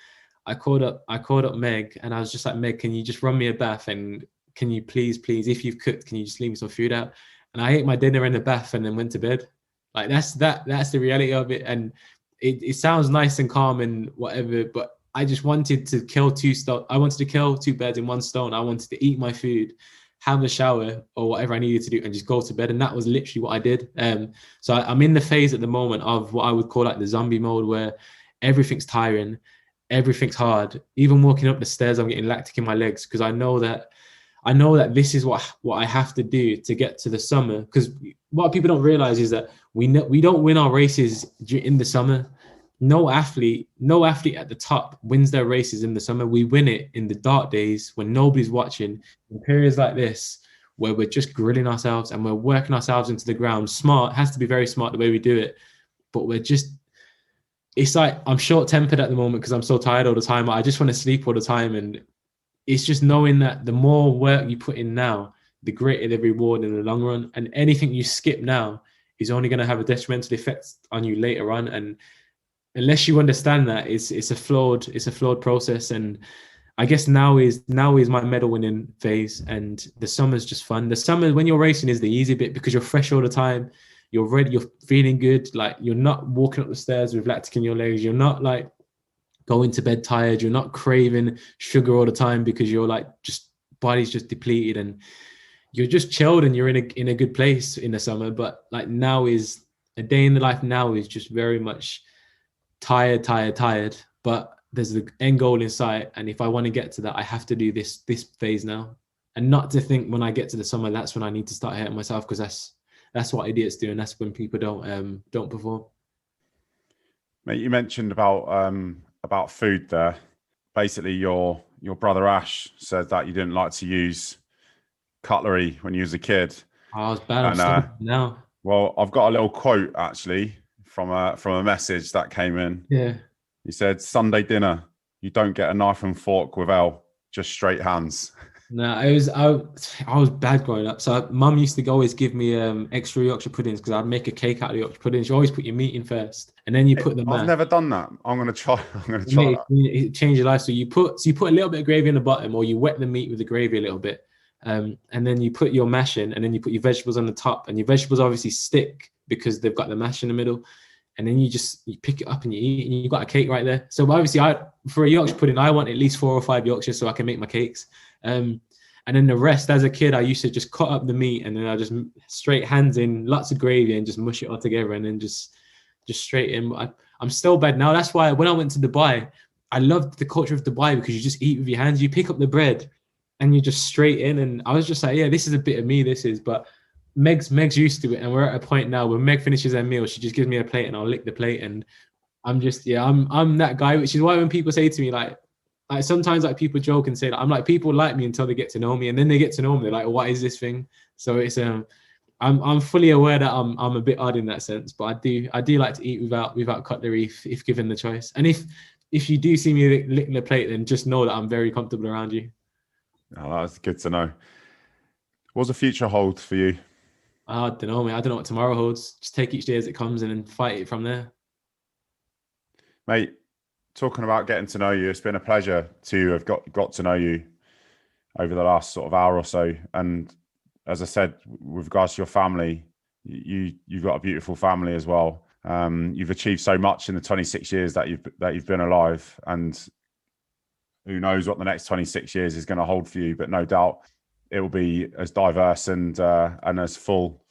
I called up Meg, and I was just like, Meg, can you just run me a bath, and can you please, if you've cooked, can you just leave me some food out? And I ate my dinner in the bath and then went to bed. Like that's the reality of it. And it sounds nice and calm and whatever, but I just wanted to kill I wanted to kill two birds in one stone. I wanted to eat my food, have a shower or whatever I needed to do, and just go to bed. And that was literally what I did. So I'm in the phase at the moment of what I would call like the zombie mode, where everything's tiring, everything's hard. Even walking up the stairs, I'm getting lactic in my legs because I know that this is what I have to do to get to the summer. Because what people don't realize is that we don't win our races in the summer. No athlete at the top wins their races in the summer. We win it in the dark days when nobody's watching, in periods like this where we're just grilling ourselves and we're working ourselves into the ground. Smart, has to be very smart the way we do it, but it's like I'm short-tempered at the moment because I'm so tired all the time. I just want to sleep all the time, and it's just knowing that the more work you put in now, the greater the reward in the long run. And anything you skip now is only going to have a detrimental effect on you later on. And unless you understand that, it's a flawed process. And I guess now is my medal winning phase, and the summer's just fun. The summer when you're racing is the easy bit because you're fresh all the time. You're ready. You're feeling good. Like you're not walking up the stairs with lactic in your legs. You're not like going to bed tired. You're not craving sugar all the time because you're like just body's just depleted and you're just chilled and you're in a good place in the summer. But like now is a day in the life now is just very much tired. But there's the end goal in sight, and if I want to get to that, I have to do this phase now, and not to think when I get to the summer that's when I need to start hurting myself, because that's what idiots do, and that's when people don't perform. Mate, you mentioned about food there. Basically, your brother Ash said that you didn't like to use cutlery when you was a kid. I was bad. I'm now. Well, I've got a little quote actually from a message that came in. Yeah. He said, "Sunday dinner, you don't get a knife and fork with Elle, just straight hands." No, I was bad growing up. So mum used to always give me extra Yorkshire puddings because I'd make a cake out of the Yorkshire puddings. You always put your meat in first, and then you put the mash. I've never done that. I'm gonna try that. It change your life. So you put a little bit of gravy in the bottom, or you wet the meat with the gravy a little bit, and then you put your mash in, and then you put your vegetables on the top, and your vegetables obviously stick because they've got the mash in the middle. And then you pick it up and you eat, and you've got a cake right there. So obviously, for a Yorkshire pudding, I want at least 4 or 5 Yorkshires so I can make my cakes. And then the rest, as a kid, I used to just cut up the meat and then I just straight hands in, lots of gravy, and just mush it all together, and then just straight in. I'm still bad now. That's why when I went to Dubai, I loved the culture of Dubai because you just eat with your hands. You pick up the bread and you just straight in. And I was just like, yeah, this is a bit of me. But Meg's used to it, and we're at a point now where Meg finishes her meal, she just gives me a plate and I'll lick the plate, and I'm that guy, which is why when people say to me like sometimes like people joke and say that I'm like, people like me until they get to know me, and then they get to know me, they're like, what is this thing? So it's I'm fully aware that I'm a bit odd in that sense, but I do like to eat without cutlery if given the choice. And if you do see me licking the plate, then just know that I'm very comfortable around you. Oh, that's good to know. What's the future hold for you? I don't know, man. I don't know what tomorrow holds. Just take each day as it comes and then fight it from there. Mate, talking about getting to know you, it's been a pleasure to have got to know you over the last sort of hour or so. And as I said, with regards to your family, you've got a beautiful family as well. You've achieved so much in the 26 years that you've been alive, and who knows what the next 26 years is going to hold for you. But no doubt it will be as diverse and as full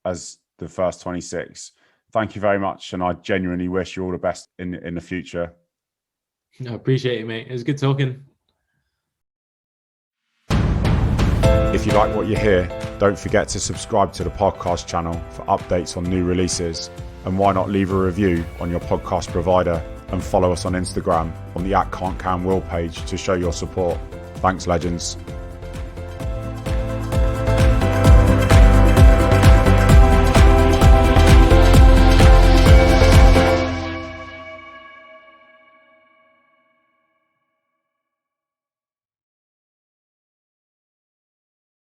as the first 26. thank you very much, and I genuinely wish you all the best in the future. I appreciate it, mate. It was good talking. If you like what you hear, don't forget to subscribe to the podcast channel for updates on new releases, and why not leave a review on your podcast provider, and follow us on Instagram on the @Can'tCanWill page to show your support. Thanks, legends.